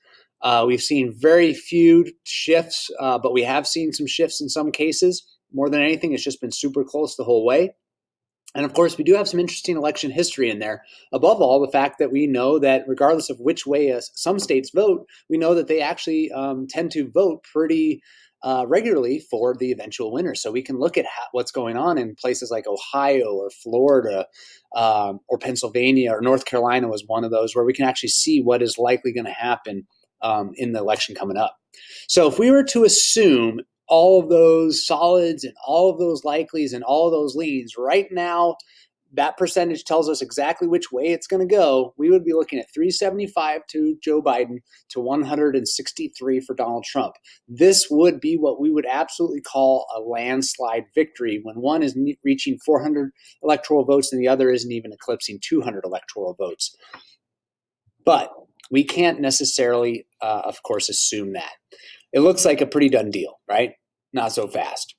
We've seen very few shifts, but we have seen some shifts in some cases. More than anything, it's just been super close the whole way. And of course, we do have some interesting election history in there. Above all, the fact that we know that regardless of which way some states vote, we know that they actually tend to vote pretty regularly for the eventual winner. So we can look at what's going on in places like Ohio or Florida or Pennsylvania or North Carolina was one of those where we can actually see what is likely going to happen in the election coming up. So if we were to assume all of those solids and all of those likelies and all of those leans right now, that percentage tells us exactly which way it's going to go. We would be looking at 375 to Joe Biden to 163 for Donald Trump. This would be what we would absolutely call a landslide victory when one is reaching 400 electoral votes and the other isn't even eclipsing 200 electoral votes. But we can't necessarily, of course, assume that. It looks like a pretty done deal, right? Not so fast.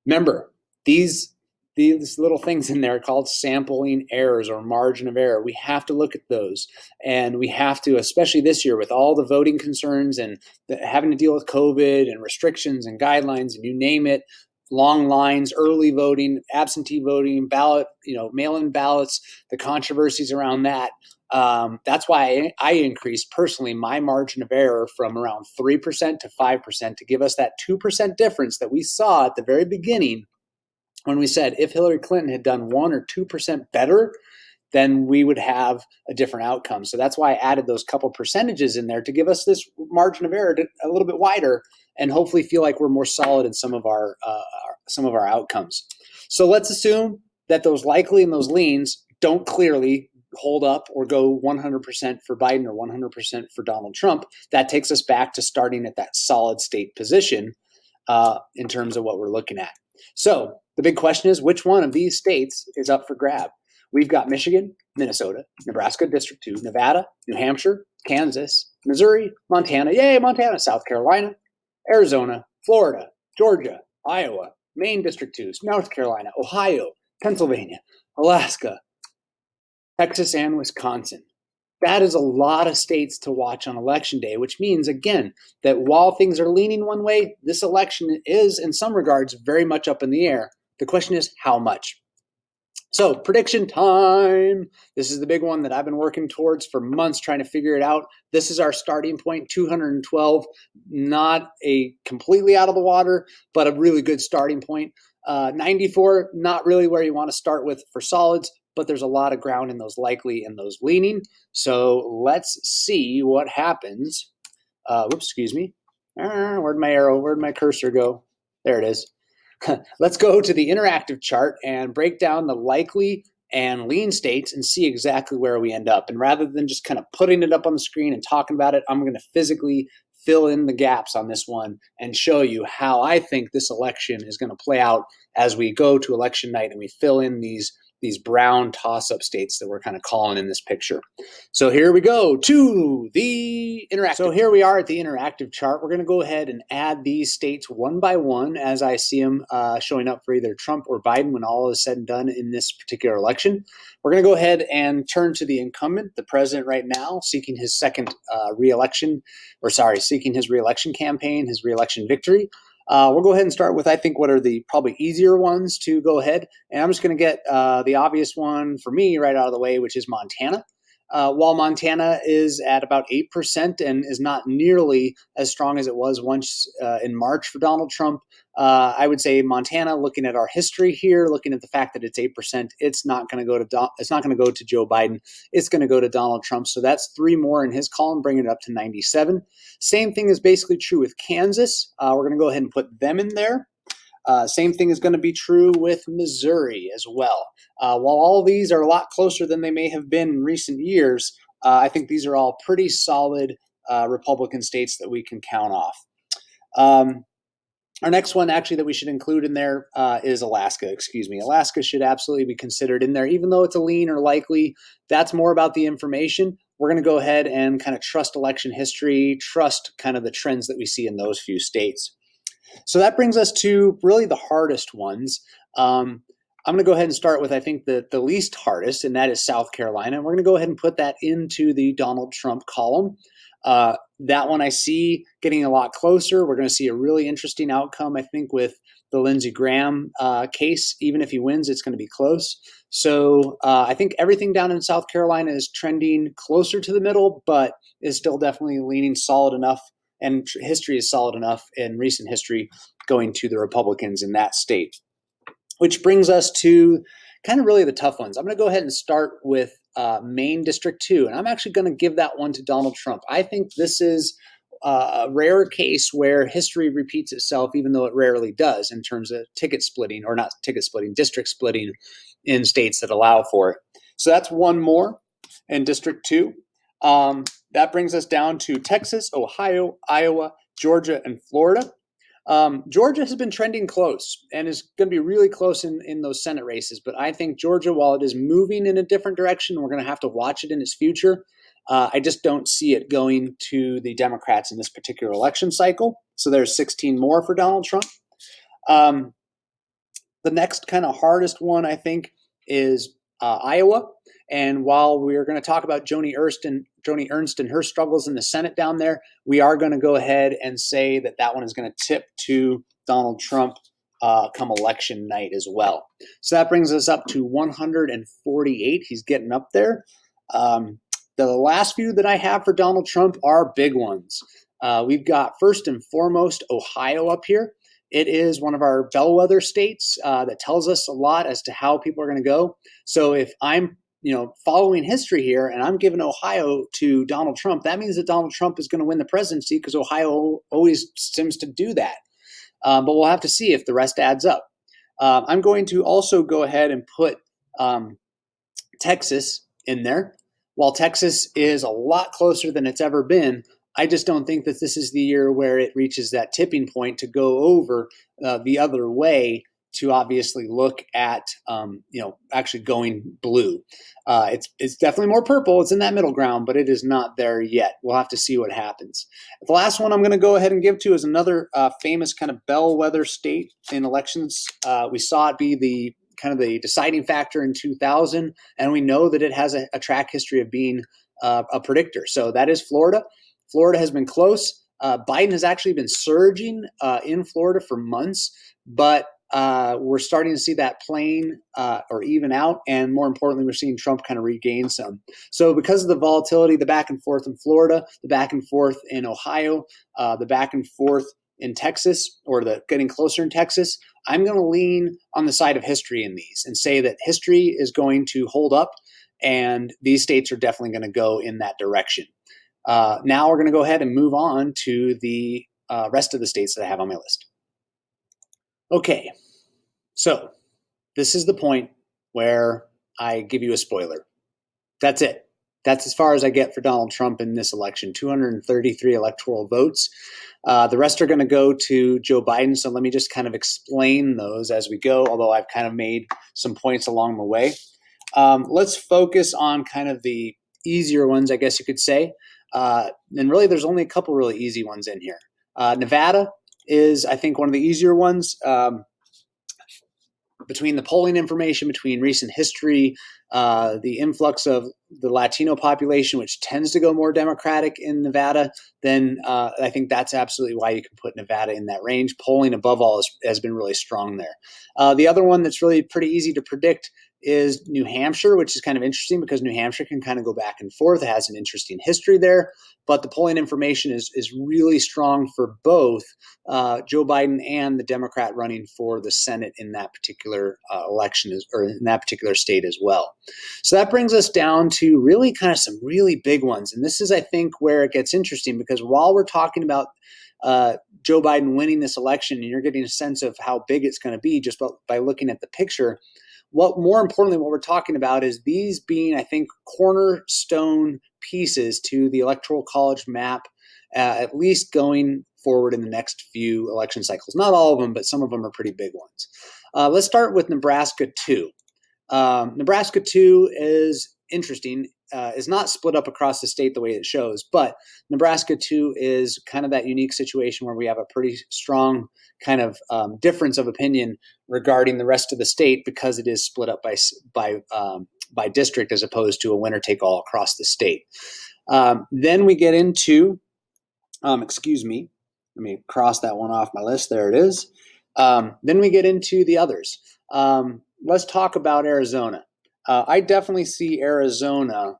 Remember, these little things in there called sampling errors or margin of error. We have to look at those. And we have to, especially this year with all the voting concerns and having to deal with COVID and restrictions and guidelines and you name it, long lines, early voting, absentee voting, ballot, mail-in ballots, the controversies around that. That's why I increased personally my margin of error from around 3% to 5% to give us that 2% difference that we saw at the very beginning when we said if Hillary Clinton had done 1 or 2% better, then we would have a different outcome. So that's why I added those couple percentages in there to give us this margin of error a little bit wider and hopefully feel like we're more solid in some of our outcomes. So let's assume that those likely and those leans don't clearly hold up or go 100% for Biden or 100% for Donald Trump. That takes us back to starting at that solid state position in terms of what we're looking at. So the big question is, which one of these states is up for grab? We've got Michigan, Minnesota, Nebraska District 2, Nevada, New Hampshire, Kansas, Missouri, Montana, yay, Montana, South Carolina, Arizona, Florida, Georgia, Iowa, Maine District 2, North Carolina, Ohio, Pennsylvania, Alaska, Texas, and Wisconsin. That is a lot of states to watch on election day, which means, again, that while things are leaning one way, this election is, in some regards, very much up in the air. The question is, how much? So, prediction time. This is the big one that I've been working towards for months, trying to figure it out. This is our starting point, 212. Not a completely out of the water, but a really good starting point. 94, not really where you want to start with for solids, but there's a lot of ground in those likely and those leaning. So let's see what happens. Excuse me. Where'd my arrow, where'd my cursor go? There it is. Let's go to the interactive chart and break down the likely and lean states and see exactly where we end up. And rather than just kind of putting it up on the screen and talking about it, I'm going to physically fill in the gaps on this one and show you how I think this election is going to play out as we go to election night and we fill in these these brown toss-up states that we're kind of calling in this picture. So here we go to the interactive. So here we are at the interactive chart. We're going to go ahead and add these states one by one as I see them showing up for either Trump or Biden when all is said and done in this particular election. We're going to go ahead and turn to the incumbent, the president right now, seeking his second seeking his reelection campaign, his reelection victory. We'll go ahead and start with, I think, what are the probably easier ones to go ahead. And I'm just going to get the obvious one for me right out of the way, which is Montana. While Montana is at about 8% and is not nearly as strong as it was once in March for Donald Trump, I would say Montana, looking at our history here, looking at the fact that it's 8%, it's not going to go to Joe Biden. It's going to go to Donald Trump. So that's 3 more in his column, bringing it up to 97. Same thing is basically true with Kansas. We're going to go ahead and put them in there. Same thing is going to be true with Missouri as well. While all of these are a lot closer than they may have been in recent years, I think these are all pretty solid Republican states that we can count off. Our next one actually that we should include in there is Alaska. Alaska should absolutely be considered in there, even though it's a lean or likely. That's more about the information. We're going to go ahead and kind of trust election history, trust kind of the trends that we see in those few states. So that brings us to really the hardest ones. I'm going to go ahead and start with, I think, the least hardest, and that is South Carolina. And we're going to go ahead and put that into the Donald Trump column. That one I see getting a lot closer. We're going to see a really interesting outcome, I think, with the Lindsey Graham case. Even if he wins, it's going to be close. So I think everything down in South Carolina is trending closer to the middle, but is still definitely leaning solid enough. And history is solid enough in recent history going to the Republicans in that state. Which brings us to kind of really the tough ones. I'm going to go ahead and start with Maine District 2, and I'm actually going to give that one to Donald Trump. I think this is a rare case where history repeats itself, even though it rarely does in terms of district splitting in states that allow for it. So that's one more in District 2. That brings us down to Texas, Ohio, Iowa, Georgia, and Florida. Georgia has been trending close and is going to be really close in those Senate races. But I think Georgia, while it is moving in a different direction, we're going to have to watch it in its future. I just don't see it going to the Democrats in this particular election cycle. So there's 16 more for Donald Trump. The next kind of hardest one, I think, is Iowa. And while we're going to talk about Joni Ernst and her struggles in the Senate down there, we are going to go ahead and say that that one is going to tip to Donald Trump come election night as well. So that brings us up to 148. He's getting up there. The last few that I have for Donald Trump are big ones. We've got first and foremost Ohio up here. It is one of our bellwether states that tells us a lot as to how people are going to go. So if I'm following history here and I'm giving Ohio to Donald Trump, that means that Donald Trump is going to win the presidency because Ohio always seems to do that. But we'll have to see if the rest adds up. I'm going to also go ahead and put Texas in there. While Texas is a lot closer than it's ever been, I just don't think that this is the year where it reaches that tipping point to go over the other way to obviously look at, actually going blue. It's definitely more purple. It's in that middle ground, but it is not there yet. We'll have to see what happens. The last one I'm going to go ahead and give to is another famous kind of bellwether state in elections. We saw it be the deciding factor in 2000, and we know that it has a track history of being a predictor. So that is Florida. Florida has been close. Biden has actually been surging in Florida for months, but we're starting to see that plane or even out, and more importantly, we're seeing Trump kind of regain some. So because of the volatility, the back and forth in Florida, the back and forth in Ohio, the back and forth in Texas, or the getting closer in Texas, I'm going to lean on the side of history in these and say that history is going to hold up, and these states are definitely going to go in that direction. Now we're going to go ahead and move on to the rest of the states that I have on my list. Okay, so this is the point where I give you a spoiler. That's it. That's as far as I get for Donald Trump in this election, 233 electoral votes. The rest are going to go to Joe Biden, so let me just kind of explain those as we go, although I've kind of made some points along the way. Let's focus on kind of the easier ones, I guess you could say. And really, there's only a couple really easy ones in here. Nevada is, I think, one of the easier ones. Between the polling information, between recent history, the influx of the Latino population, which tends to go more Democratic in Nevada, then I think that's absolutely why you can put Nevada in that range. Polling, above all, has been really strong there. The other one that's really pretty easy to predict is New Hampshire, which is kind of interesting because New Hampshire can kind of go back and forth. It has an interesting history there, but the polling information is really strong for both Joe Biden and the Democrat running for the Senate in that particular election, or in that particular state as well. So that brings us down to really kind of some really big ones. And this is, I think, where it gets interesting, because while we're talking about Joe Biden winning this election, and you're getting a sense of how big it's going to be just by looking at the picture, what more importantly, what we're talking about is these being, I think, cornerstone pieces to the Electoral College map, at least going forward in the next few election cycles. Not all of them, but some of them are pretty big ones. Let's start with Nebraska 2. Nebraska 2 is interesting. Is not split up across the state the way it shows, but Nebraska 2 is kind of that unique situation where we have a pretty strong kind of difference of opinion regarding the rest of the state, because it is split up by district as opposed to a winner take all across the state. Then we get into, excuse me, let me cross that one off my list. There it is. Then we get into the others. Let's talk about Arizona. I definitely see Arizona,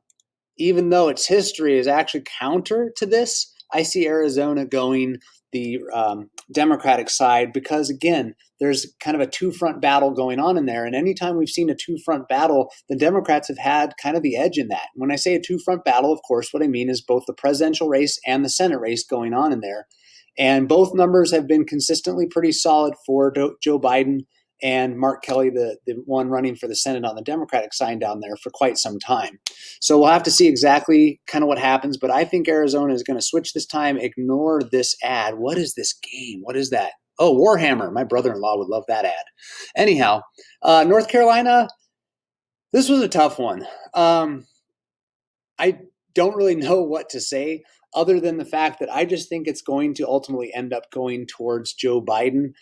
even though its history is actually counter to this, I see Arizona going the Democratic side because, again, there's kind of a two-front battle going on in there. And anytime we've seen a two-front battle, the Democrats have had kind of the edge in that. When I say a two-front battle, of course, what I mean is both the presidential race and the Senate race going on in there. And both numbers have been consistently pretty solid for Joe Biden and Mark Kelly, the one running for the Senate on the Democratic side down there, for quite some time. So we'll have to see exactly kind of what happens, but I think Arizona is going to switch this time. Ignore this ad. What is this game? What is that? Oh, Warhammer. My brother-in-law would love that ad. Anyhow, North Carolina, this was a tough one. I don't really know what to say other than the fact that I just think it's going to ultimately end up going towards Joe Biden.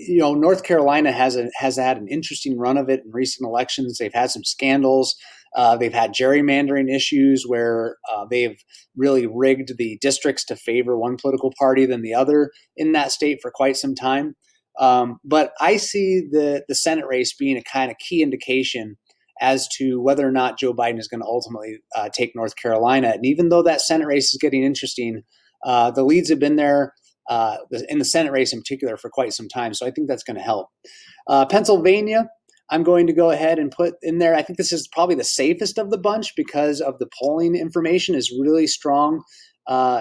North Carolina has had an interesting run of it in recent elections. They've had some scandals. They've had gerrymandering issues where they've really rigged the districts to favor one political party than the other in that state for quite some time. But I see the Senate race being a kind of key indication as to whether or not Joe Biden is going to ultimately take North Carolina. And even though that Senate race is getting interesting, the leads have been there in the Senate race in particular for quite some time. So I think that's going to help. Pennsylvania, I'm going to go ahead and put in there. I think this is probably the safest of the bunch because of the polling information is really strong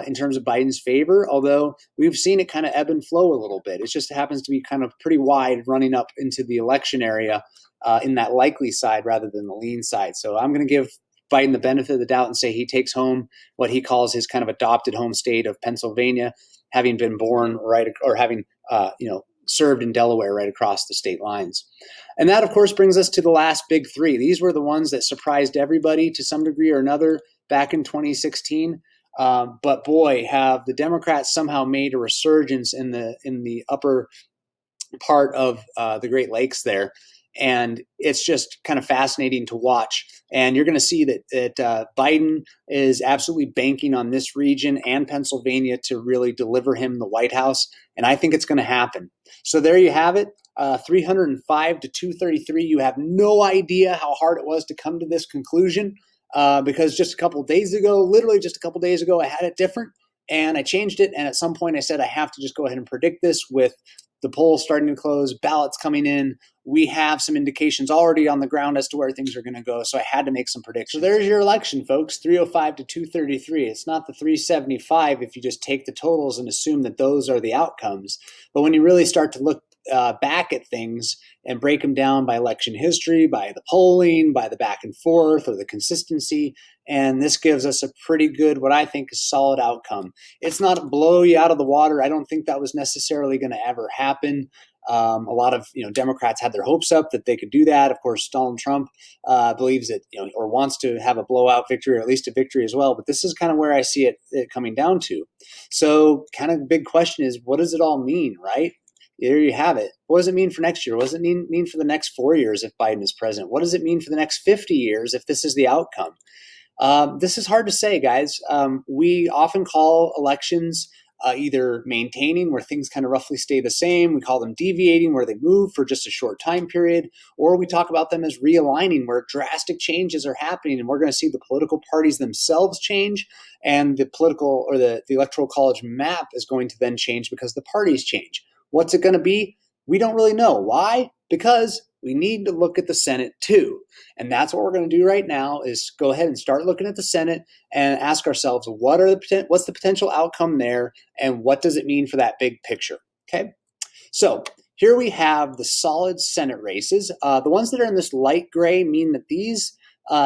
in terms of Biden's favor, although we've seen it kind of ebb and flow a little bit. It just happens to be kind of pretty wide running up into the election area in that likely side rather than the lean side. So I'm going to give Biden the benefit of the doubt and say he takes home what he calls his kind of adopted home state of Pennsylvania, having been born right, or having served in Delaware right across the state lines. And that, of course, brings us to the last big three. These were the ones that surprised everybody to some degree or another back in 2016. But boy, have the Democrats somehow made a resurgence in the upper part of the Great Lakes there. And it's just kind of fascinating to watch. And you're going to see that Biden is absolutely banking on this region and Pennsylvania to really deliver him the White House. And I think it's going to happen. So there you have it, 305 to 233. You have no idea how hard it was to come to this conclusion because just a couple of days ago, literally just a couple of days ago, I had it different and I changed it. And at some point I said, I have to just go ahead and predict this with the polls starting to close, ballots coming in. We have some indications already on the ground as to where things are going to go. So I had to make some predictions. So there's your election, folks, 305 to 233. It's not the 375 if you just take the totals and assume that those are the outcomes. But when you really start to look back at things and break them down by election history, by the polling, by the back and forth or the consistency, and this gives us a pretty good, what I think is solid outcome. It's not blow you out of the water. I don't think that was necessarily going to ever happen. A lot of Democrats had their hopes up that they could do that. Of course, Donald Trump believes that or wants to have a blowout victory, or at least a victory as well. But this is kind of where I see it coming down to. So, kind of the big question is, what does it all mean, right? There you have it. What does it mean for next year? What does it mean for the next 4 years if Biden is president? What does it mean for the next 50 years if this is the outcome? This is hard to say, guys. We often call elections either maintaining, where things kind of roughly stay the same. We call them deviating, where they move for just a short time period. Or we talk about them as realigning, where drastic changes are happening, and we're going to see the political parties themselves change, and the political or the electoral college map is going to then change because the parties change. What's it going to be? We don't really know. Why? Because we need to look at the Senate too. And that's what we're going to do right now, is go ahead and start looking at the Senate and ask ourselves, what's the potential outcome there, and what does it mean for that big picture? Okay. So here we have the solid Senate races. The ones that are in this light gray mean that these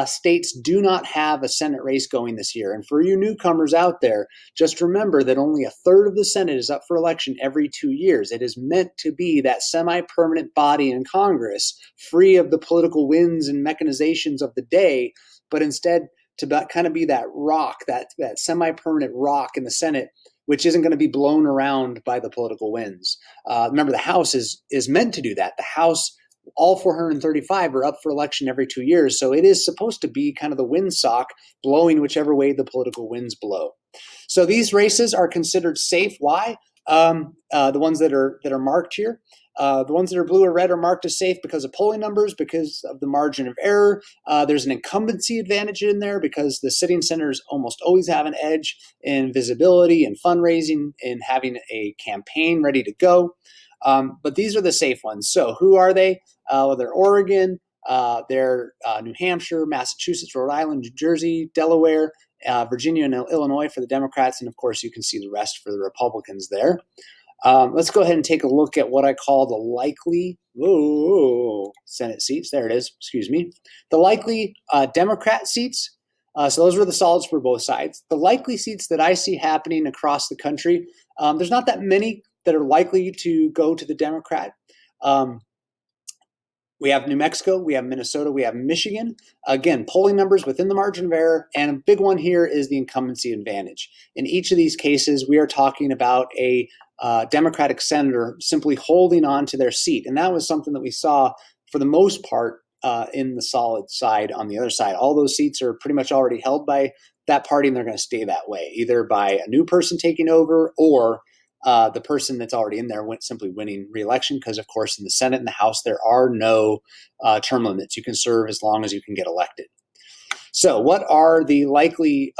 states do not have a Senate race going this year. And for you newcomers out there, just remember that only a third of the Senate is up for election every 2 years. It is meant to be that semi-permanent body in Congress, free of the political winds and mechanizations of the day, but instead to kind of be that rock, that semi-permanent rock in the Senate, which isn't going to be blown around by the political winds. Remember, the House is meant to do that. The House, all 435 are up for election every 2 years. So it is supposed to be kind of the windsock blowing whichever way the political winds blow. So these races are considered safe. Why? The ones that are marked here. The ones that are blue or red are marked as safe because of polling numbers, because of the margin of error. There's an incumbency advantage in there because the sitting senators almost always have an edge in visibility and fundraising, in having a campaign ready to go. But these are the safe ones. So who are they? Well, they're Oregon, they're New Hampshire, Massachusetts, Rhode Island, New Jersey, Delaware, Virginia, and Illinois for the Democrats. And of course, you can see the rest for the Republicans there. Let's go ahead and take a look at what I call the likely Senate seats. There it is. Excuse me. The likely Democrat seats. So those were the solids for both sides. The likely seats that I see happening across the country, there's not that many that are likely to go to the Democrat. We have New Mexico, we have Minnesota, we have Michigan. Again, polling numbers within the margin of error. And a big one here is the incumbency advantage. In each of these cases, we are talking about a Democratic senator simply holding on to their seat. And that was something that we saw for the most part in the solid side on the other side. All those seats are pretty much already held by that party, and they're going to stay that way, either by a new person taking over or the person that's already in there simply winning re-election, because, of course, in the Senate and the House, there are no term limits. You can serve as long as you can get elected. So what are the likely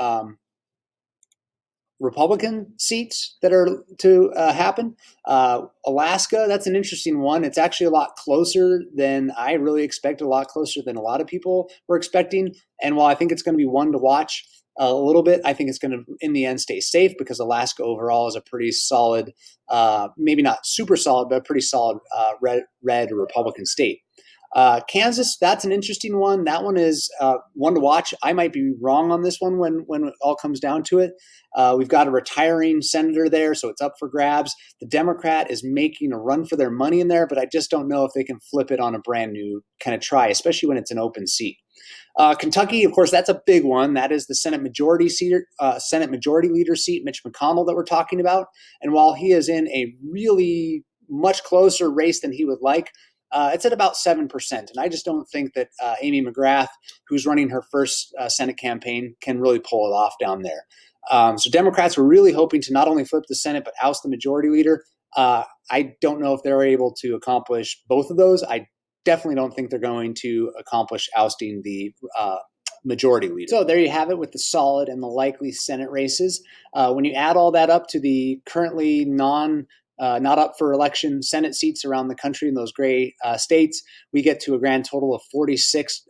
Republican seats that are to happen? Alaska, that's an interesting one. It's actually a lot closer than I really expected, a lot closer than a lot of people were expecting. And while I think it's going to be one to watch a little bit, I think it's going to, in the end, stay safe, because Alaska overall is a pretty solid, maybe not super solid, but a pretty solid red Republican state. Kansas, that's an interesting one. That one is one to watch. I might be wrong on this one when it all comes down to it. We've got a retiring senator there, so it's up for grabs. The Democrat is making a run for their money in there, but I just don't know if they can flip it on a brand new kind of try, especially when it's an open seat. Kentucky, of course, that's a big one. That is the Senate Majority Leader seat, Mitch McConnell, that we're talking about. And while he is in a really much closer race than he would like, it's at about 7%. And I just don't think that Amy McGrath, who's running her first Senate campaign, can really pull it off down there. So Democrats were really hoping to not only flip the Senate, but oust the majority leader. I don't know if they're able to accomplish both of those. I definitely don't think they're going to accomplish ousting the majority leader. So there you have it with the solid and the likely Senate races. When you add all that up to the currently not up for election Senate seats around the country in those gray states, we get to a grand total of 46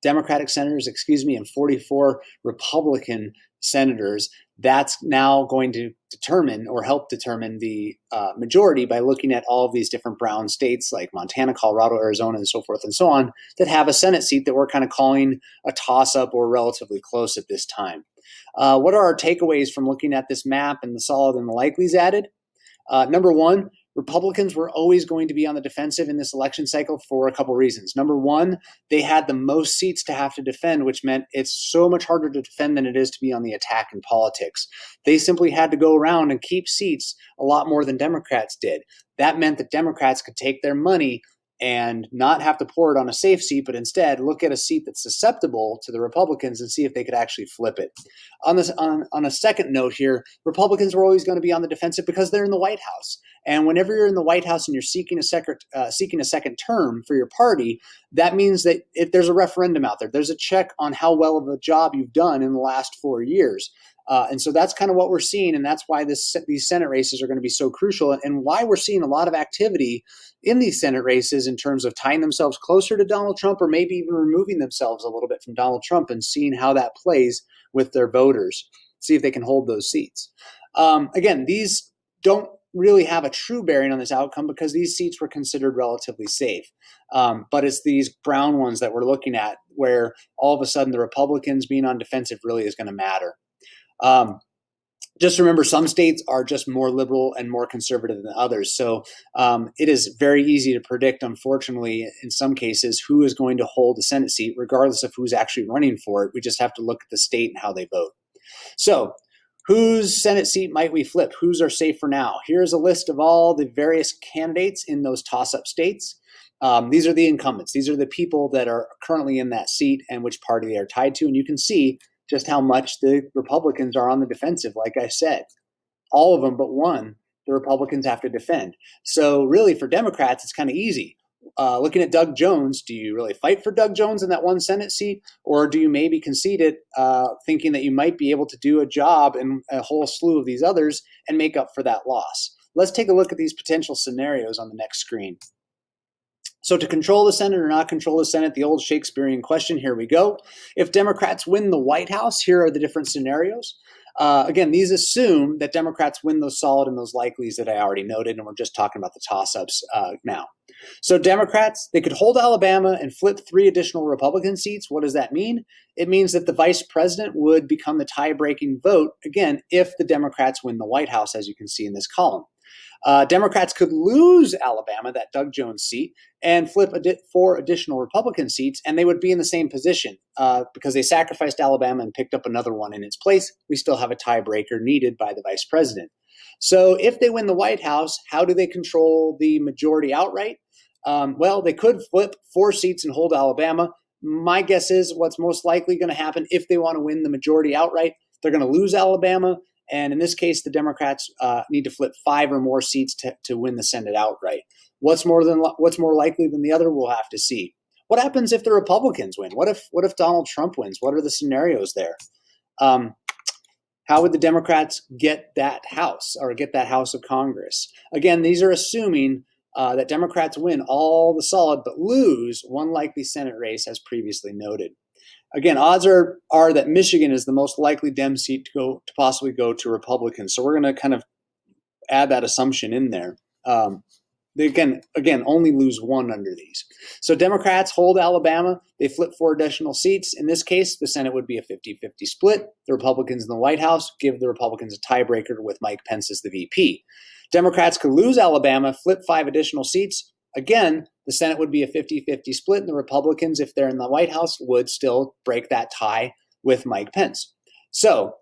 Democratic senators, and 44 Republican senators. That's now going to determine or help determine the majority by looking at all of these different brown states like Montana, Colorado, Arizona, and so forth and so on, that have a Senate seat that we're kind of calling a toss-up or relatively close at this time. What are our takeaways from looking at this map and the solid and the likelies added? Number one, Republicans were always going to be on the defensive in this election cycle for a couple reasons. Number one, they had the most seats to have to defend, which meant it's so much harder to defend than it is to be on the attack in politics. They simply had to go around and keep seats a lot more than Democrats did. That meant that Democrats could take their money and not have to pour it on a safe seat, but instead look at a seat that's susceptible to the Republicans and see if they could actually flip it. On a second note here, Republicans were always going to be on the defensive because they're in the White House. And whenever you're in the White House and you're seeking a second term for your party, that means that there's a referendum out there. There's a check on how well of a job you've done in the last 4 years. And so that's kind of what we're seeing, and that's why these Senate races are going to be so crucial, and why we're seeing a lot of activity in these Senate races in terms of tying themselves closer to Donald Trump, or maybe even removing themselves a little bit from Donald Trump, and seeing how that plays with their voters, see if they can hold those seats. Again, these don't really have a true bearing on this outcome because these seats were considered relatively safe. But it's these brown ones that we're looking at where all of a sudden the Republicans being on defensive really is going to matter. Just remember, some states are just more liberal and more conservative than others. So it is very easy to predict, unfortunately, in some cases, who is going to hold the Senate seat, regardless of who's actually running for it. We just have to look at the state and how they vote. So whose Senate seat might we flip? Who's are safe for now? Here's a list of all the various candidates in those toss-up states. These are the incumbents. These are the people that are currently in that seat and which party they are tied to. And you can see just how much the Republicans are on the defensive. Like I said, all of them but one, the Republicans have to defend. So really for Democrats, it's kind of easy. Looking at Doug Jones, do you really fight for Doug Jones in that one Senate seat? Or do you maybe concede it, thinking that you might be able to do a job in a whole slew of these others and make up for that loss? Let's take a look at these potential scenarios on the next screen. So to control the Senate or not control the Senate, the old Shakespearean question, here we go. If Democrats win the White House, here are the different scenarios. Again, these assume that Democrats win those solid and those likelies that I already noted, and we're just talking about the toss-ups now. So Democrats, they could hold Alabama and flip 3 additional Republican seats. What does that mean? It means that the vice president would become the tie-breaking vote, again, if the Democrats win the White House, as you can see in this column. Democrats could lose Alabama, that Doug Jones seat, and flip 4 additional Republican seats, and they would be in the same position because they sacrificed Alabama and picked up another one in its place. We still have a tiebreaker needed by the vice president. So if they win the White House, how do they control the majority outright? Well, they could flip 4 seats and hold Alabama. My guess is what's most likely going to happen if they want to win the majority outright, they're going to lose Alabama. And in this case, the Democrats need to flip 5 or more seats to win the Senate outright. What's more likely than the other? We'll have to see. What happens if the Republicans win? What if Donald Trump wins? What are the scenarios there? How would the Democrats get that House or get that House of Congress? Again, these are assuming that Democrats win all the solid but lose one likely Senate race, as previously noted. Again, odds are that Michigan is the most likely Dem seat to possibly go to Republicans. So we're going to kind of add that assumption in there. They again only lose 1 under these. So Democrats hold Alabama. They flip 4 additional seats. In this case, the Senate would be a 50-50 split. The Republicans in the White House give the Republicans a tiebreaker with Mike Pence as the VP. Democrats could lose Alabama, flip 5 additional seats. Again, the Senate would be a 50-50 split, and the Republicans, if they're in the White House, would still break that tie with Mike Pence. So,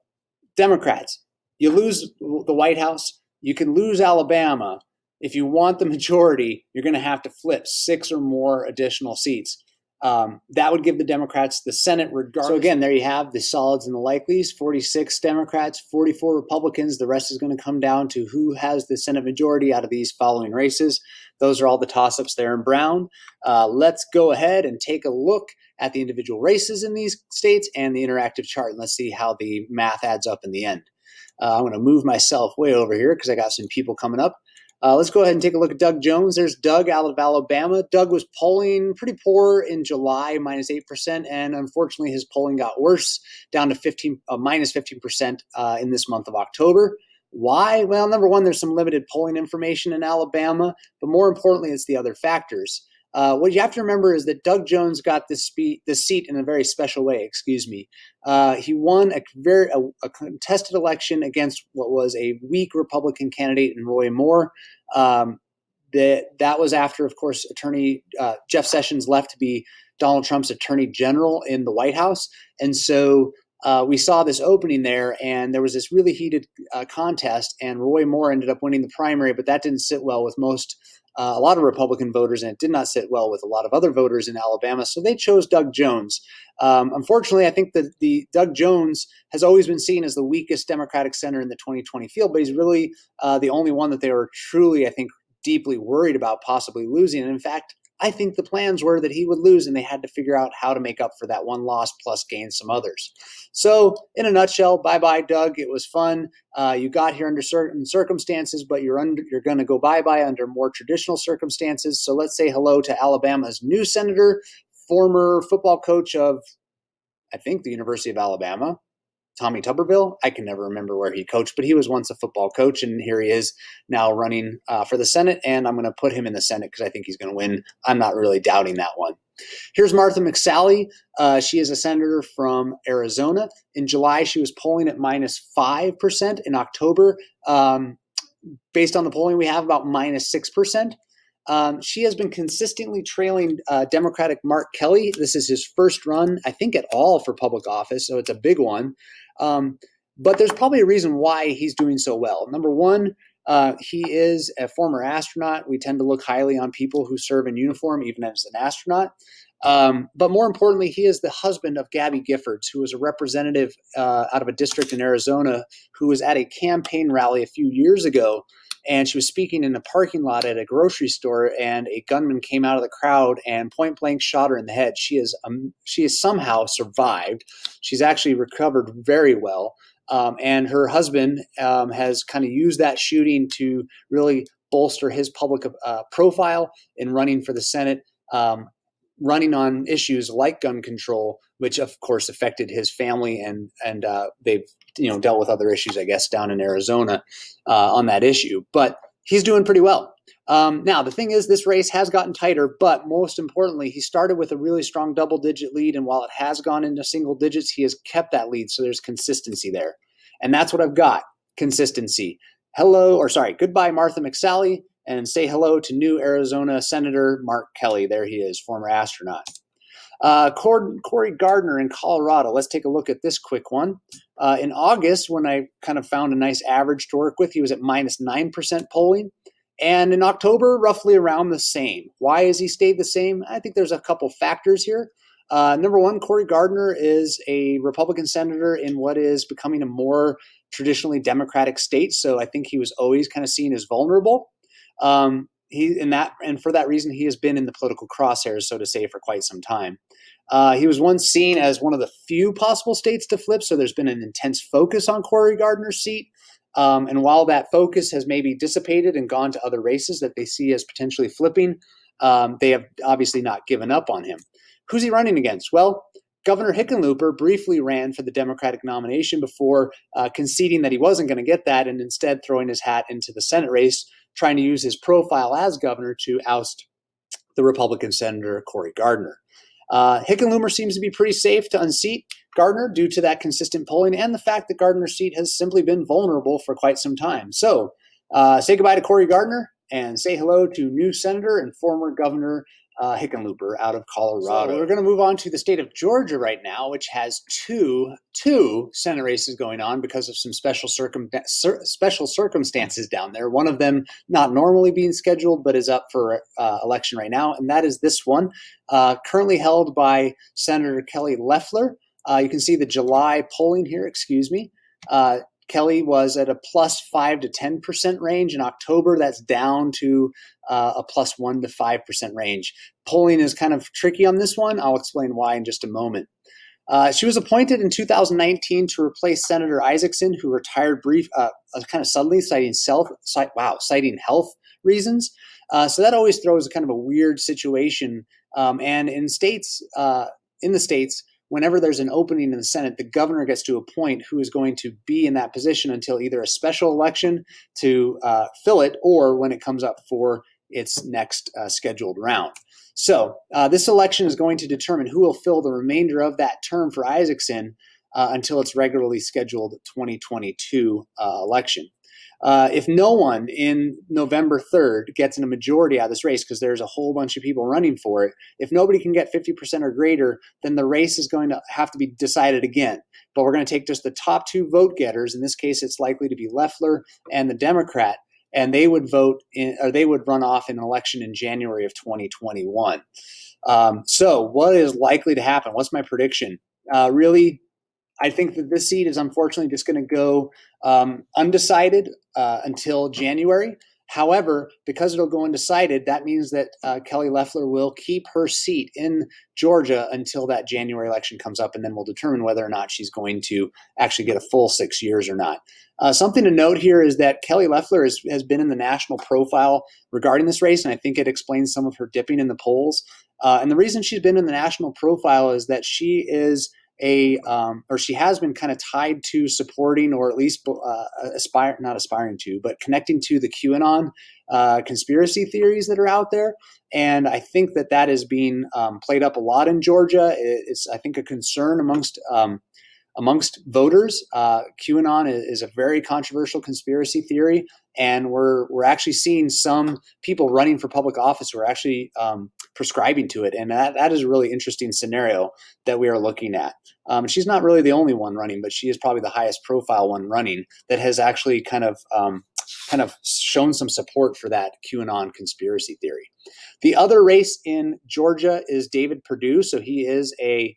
Democrats, you lose the White House, you can lose Alabama. If you want the majority, you're going to have to flip 6 or more additional seats. That would give the Democrats the Senate regardless. So again, there you have the solids and the likelies, 46 Democrats, 44 Republicans. The rest is going to come down to who has the Senate majority out of these following races. Those are all the toss-ups there in brown. Let's go ahead and take a look at the individual races in these states and the interactive chart, and let's see how the math adds up in the end. I'm going to move myself way over here because I got some people coming up. Let's go ahead and take a look at Doug Jones. There's Doug out of Alabama. Doug was polling pretty poor in July, minus 8%, and unfortunately his polling got worse, down to minus 15% in this month of October. Why? Well, number one, there's some limited polling information in Alabama, but more importantly, it's the other factors. What you have to remember is that Doug Jones got this seat in a very special way. He won a contested election against what was a weak Republican candidate in Roy Moore. that was after, of course, Attorney Jeff Sessions left to be Donald Trump's Attorney General in the White House. And so we saw this opening there, and there was this really heated contest, and Roy Moore ended up winning the primary, but that didn't sit well with a lot of Republican voters, and it did not sit well with a lot of other voters in Alabama. So they chose Doug Jones. Unfortunately, I think that the Doug Jones has always been seen as the weakest Democratic senator in the 2020 field, but he's really the only one that they were truly, I think, deeply worried about possibly losing. And in fact, I think the plans were that he would lose, and they had to figure out how to make up for that one loss plus gain some others. So in a nutshell, bye-bye, Doug. It was fun. You got here under certain circumstances, but you're going to go bye-bye under more traditional circumstances. So let's say hello to Alabama's new senator, former football coach of, I think, the University of Alabama, Tommy Tuberville. I can never remember where he coached, but he was once a football coach, and here he is now running for the Senate, and I'm going to put him in the Senate because I think he's going to win. I'm not really doubting that one. Here's Martha McSally. She is a senator from Arizona. In July, she was polling at -5%. In October, based on the polling we have, about -6%. She has been consistently trailing Democratic Mark Kelly. This is his first run, I think, at all for public office, so it's a big one. But there's probably a reason why he's doing so well. Number one, he is a former astronaut. We tend to look highly on people who serve in uniform, even as an astronaut. But more importantly, he is the husband of Gabby Giffords, who was a representative out of a district in Arizona who was at a campaign rally a few years ago. And she was speaking in a parking lot at a grocery store, and a gunman came out of the crowd and point blank shot her in the head. She has somehow survived. She's actually recovered very well. And her husband has kind of used that shooting to really bolster his public profile in running for the Senate, running on issues like gun control, which of course affected his family, and they've dealt with other issues, I guess, down in Arizona on that issue. But he's doing pretty well. Now, the thing is, this race has gotten tighter, but most importantly, he started with a really strong double-digit lead, and while it has gone into single digits, he has kept that lead, so there's consistency there. And that's what I've got, consistency. Goodbye, Martha McSally, and say hello to new Arizona Senator Mark Kelly. There he is, former astronaut. Cory Gardner in Colorado. Let's take a look at this quick one. In August, when I kind of found a nice average to work with, he was at -9% polling. And in October, roughly around the same. Why has he stayed the same? I think there's a couple factors here. Number one, Cory Gardner is a Republican senator in what is becoming a more traditionally Democratic state. So I think he was always kind of seen as vulnerable. And for that reason, he has been in the political crosshairs, so to say, for quite some time. He was once seen as one of the few possible states to flip, so there's been an intense focus on Cory Gardner's seat. And while that focus has maybe dissipated and gone to other races that they see as potentially flipping, they have obviously not given up on him. Who's he running against? Well, Governor Hickenlooper briefly ran for the Democratic nomination before conceding that he wasn't going to get that, and instead throwing his hat into the Senate race, trying to use his profile as governor to oust the Republican Senator Cory Gardner. Hickenlooper seems to be pretty safe to unseat Gardner due to that consistent polling and the fact that Gardner's seat has simply been vulnerable for quite some time. So say goodbye to Cory Gardner and say hello to new Senator and former Governor Hickenlooper out of Colorado. So we're going to move on to the state of Georgia right now, which has two Senate races going on because of some special circumstances down there. One of them not normally being scheduled, but is up for election right now, and that is this one, currently held by Senator Kelly Loeffler. You can see the July polling here, Kelly was at a +5 to 10% range. In October, that's down to a +1 to 5% range. Polling is kind of tricky on this one. I'll explain why in just a moment. She was appointed in 2019 to replace Senator Isaacson, who retired kind of suddenly, citing health reasons. So that always throws a kind of a weird situation. And in the states, whenever there's an opening in the Senate, the governor gets to appoint who is going to be in that position until either a special election to fill it or when it comes up for its next scheduled round. So this election is going to determine who will fill the remainder of that term for Isaacson. until its regularly scheduled 2022 election. If no one in November 3rd gets in a majority out of this race, because there's a whole bunch of people running for it, if nobody can get 50% or greater, then the race is going to have to be decided again. But we're going to take just the top two vote getters. In this case, it's likely to be Loeffler and the Democrat, and they would vote in, or they would run off in an election in January of 2021. So what is likely to happen? What's my prediction? Really, I think that this seat is unfortunately just going to go undecided until January. However, because it'll go undecided, that means that Kelly Loeffler will keep her seat in Georgia until that January election comes up, and then we'll determine whether or not she's going to actually get a full 6 years or not. Something to note here is that Kelly Loeffler has been in the national profile regarding this race, and I think it explains some of her dipping in the polls. And the reason she's been in the national profile is that she is or she has been kind of tied to supporting, or at least not aspiring to, but connecting to the QAnon conspiracy theories that are out there. And I think that is being played up a lot in Georgia. It's, I think, a concern amongst voters. QAnon is a very controversial conspiracy theory, and we're actually seeing some people running for public office who are actually prescribing to it, and that is a really interesting scenario that we are looking at. She's not really the only one running, but she is probably the highest profile one running that has actually kind of shown some support for that QAnon conspiracy theory. The other race in Georgia is David Perdue. So he is a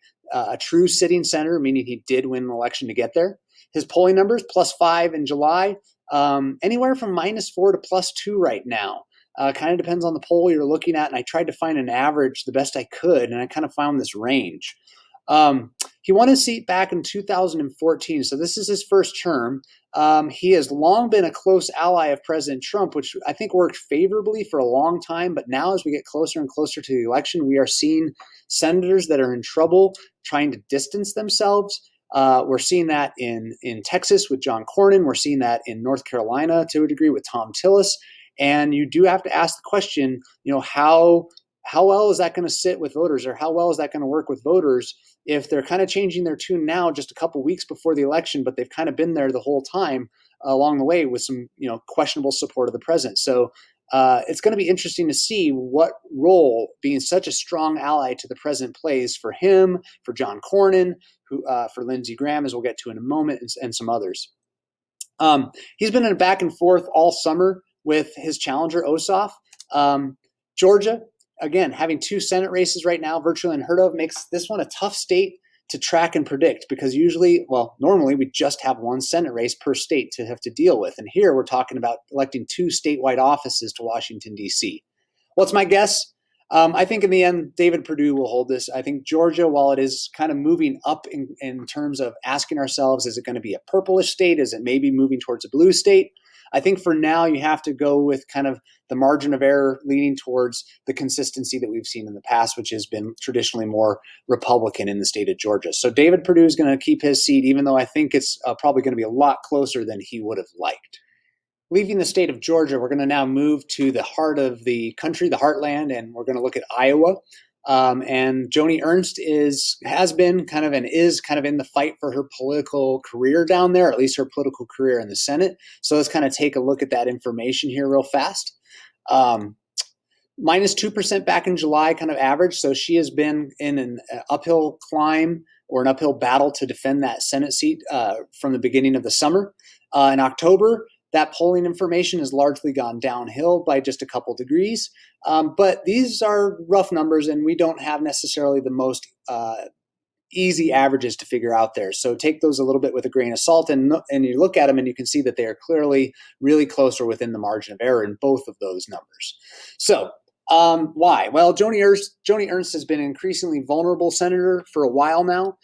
true sitting senator, meaning he did win an election to get there. His polling numbers, +5 in July, anywhere from -4 to +2 right now. Kind of depends on the poll you're looking at, and I tried to find an average the best I could, and I kind of found this range. He won his seat back in 2014, so this is his first term. He has long been a close ally of President Trump, which I think worked favorably for a long time, but now as we get closer and closer to the election, we are seeing senators that are in trouble trying to distance themselves. We're seeing that in Texas with John Cornyn. We're seeing that in North Carolina to a degree with Tom Tillis. And you do have to ask the question, how well is that going to sit with voters, or how well is that going to work with voters if they're kind of changing their tune now just a couple weeks before the election, but they've kind of been there the whole time along the way with some questionable support of the president. So it's going to be interesting to see what role being such a strong ally to the president plays for him, for John Cornyn, for Lindsey Graham, as we'll get to in a moment, and some others. He's been in a back and forth all summer with his challenger, Ossoff. Georgia, again, having 2 Senate races right now, virtually unheard of, makes this one a tough state to track and predict, because normally we just have 1 Senate race per state to have to deal with. And here we're talking about electing 2 statewide offices to Washington, D.C. What's my guess? I think in the end, David Perdue will hold this. I think Georgia, while it is kind of moving up in terms of asking ourselves, is it going to be a purplish state? Is it maybe moving towards a blue state? I think for now you have to go with kind of the margin of error leaning towards the consistency that we've seen in the past, which has been traditionally more Republican in the state of Georgia. So David Perdue is going to keep his seat, even though I think it's probably going to be a lot closer than he would have liked. Leaving the state of Georgia, we're going to now move to the heart of the country, the heartland, and we're going to look at Iowa. And Joni Ernst has been kind of and is kind of in the fight for her political career down there, at least her political career in the Senate. So let's kind of take a look at that information here real fast. -2% back in July, kind of average. So she has been in an uphill climb or an uphill battle to defend that Senate seat from the beginning of the summer. In October, that polling information has largely gone downhill by just a couple degrees. But these are rough numbers, and we don't have necessarily the most easy averages to figure out there. So take those a little bit with a grain of salt, and you look at them and you can see that they are clearly really close or within the margin of error in both of those numbers. So why? Well, Joni Ernst has been an increasingly vulnerable senator for a while now.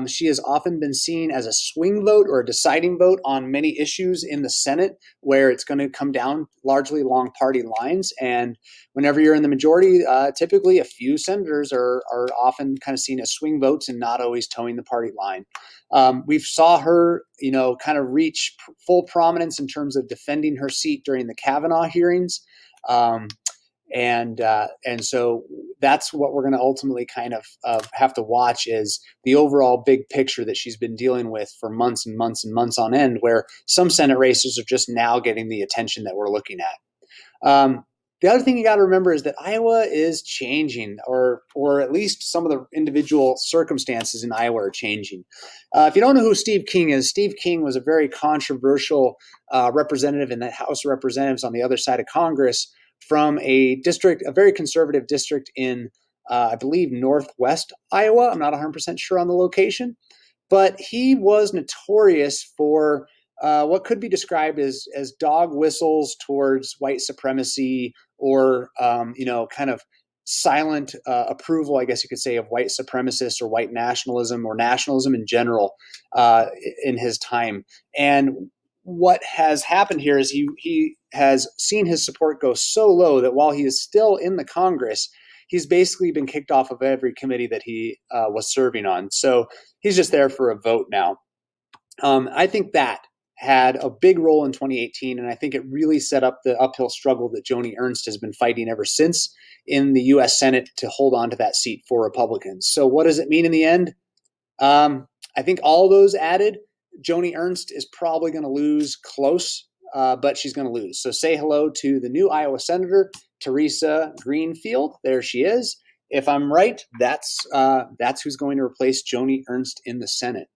She has often been seen as a swing vote or a deciding vote on many issues in the Senate, where it's going to come down largely along party lines. And whenever you're in the majority, typically a few senators are often kind of seen as swing votes and not always towing the party line. We've saw her, kind of reach full prominence in terms of defending her seat during the Kavanaugh hearings. And so that's what we're going to ultimately kind of have to watch, is the overall big picture that she's been dealing with for months and months and months on end, where some Senate races are just now getting the attention that we're looking at. The other thing you got to remember is that Iowa is changing, or at least some of the individual circumstances in Iowa are changing. If you don't know who Steve King is, Steve King was a very controversial representative in the House of Representatives on the other side of Congress from a very conservative district in, I believe, northwest Iowa. I'm not 100% sure on the location, but he was notorious for what could be described as dog whistles towards white supremacy, or kind of silent approval, I guess you could say, of white supremacists or white nationalism or nationalism in general in his time. And what has happened here is he has seen his support go so low that while he is still in the Congress, he's basically been kicked off of every committee that he was serving on. So he's just there for a vote now. I think that had a big role in 2018, and I think it really set up the uphill struggle that Joni Ernst has been fighting ever since in the U.S. Senate to hold on to that seat for Republicans. So what does it mean in the end? I think all those added, Joni Ernst is probably going to lose close, but she's going to lose. So say hello to the new Iowa Senator, Teresa Greenfield. There she is. If I'm right, that's who's going to replace Joni Ernst in the Senate.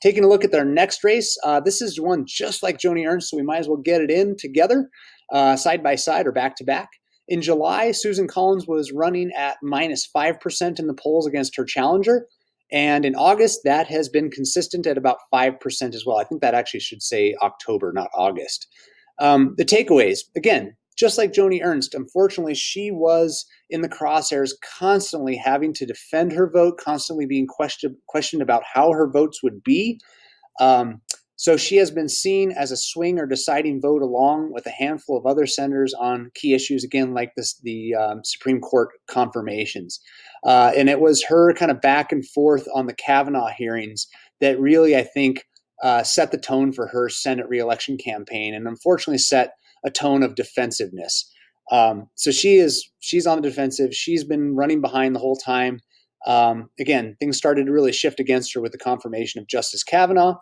Taking a look at their next race, this is one just like Joni Ernst, so we might as well get it in together, side by side or back to back. In July, Susan Collins was running at minus 5% in the polls against her challenger. And in August, that has been consistent at about 5% as well. I think that actually should say October, not August. The takeaways, again, just like Joni Ernst, unfortunately, she was in the crosshairs, constantly having to defend her vote, constantly being questioned about how her votes would be. So she has been seen as a swing or deciding vote along with a handful of other senators on key issues, again, like the Supreme Court confirmations. And it was her kind of back and forth on the Kavanaugh hearings that really, I think, set the tone for her Senate reelection campaign, and unfortunately set a tone of defensiveness. So she's on the defensive. She's been running behind the whole time. Again, things started to really shift against her with the confirmation of Justice Kavanaugh.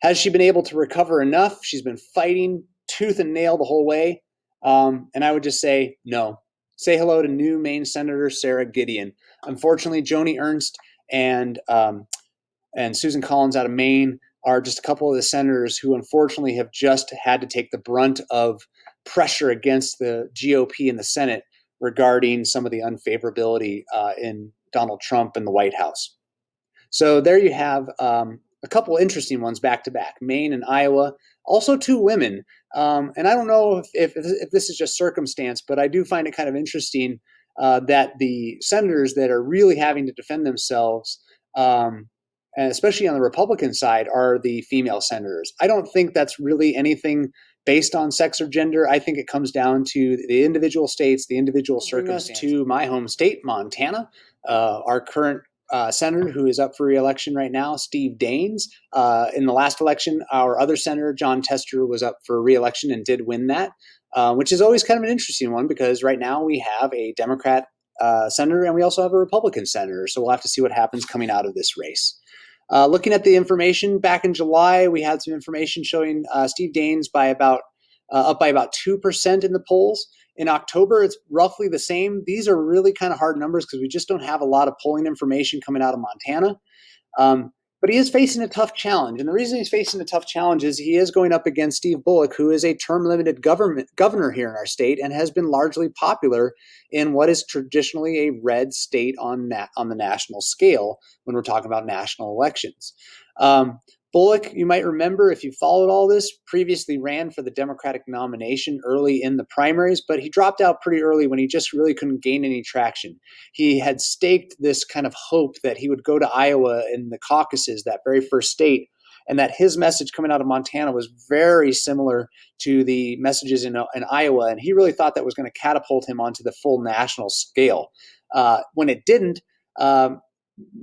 Has she been able to recover enough? She's been fighting tooth and nail the whole way. And I would just say no. Say hello to new Maine Senator Sarah Gideon. Unfortunately, Joni Ernst and Susan Collins out of Maine are just a couple of the senators who unfortunately have just had to take the brunt of pressure against the GOP in the Senate regarding some of the unfavorability in Donald Trump and the White House. So there you have a couple interesting ones back to back, Maine and Iowa, also two women. And I don't know if this is just circumstance, but I do find it kind of interesting that the senators that are really having to defend themselves, and especially on the Republican side, are the female senators. I don't think that's really anything based on sex or gender. I think it comes down to the individual states, the individual circumstances. To my home state, Montana, our current senator who is up for re-election right now, Steve Daines. In the last election, our other senator, John Tester, was up for re-election and did win that, which is always kind of an interesting one because right now we have a Democrat senator and we also have a Republican senator. So we'll have to see what happens coming out of this race. Looking at the information back in July, we had some information showing Steve Daines up by about 2% in the polls. In October, it's roughly the same. These are really kind of hard numbers because we just don't have a lot of polling information coming out of Montana. But he is facing a tough challenge. And the reason he's facing a tough challenge is he is going up against Steve Bullock, who is a term-limited governor here in our state and has been largely popular in what is traditionally a red state on the national scale when we're talking about national elections. Bullock, you might remember if you followed all this, previously ran for the Democratic nomination early in the primaries, but he dropped out pretty early when he just really couldn't gain any traction. He had staked this kind of hope that he would go to Iowa in the caucuses, that very first state, and that his message coming out of Montana was very similar to the messages in Iowa, and he really thought that was going to catapult him onto the full national scale. When it didn't,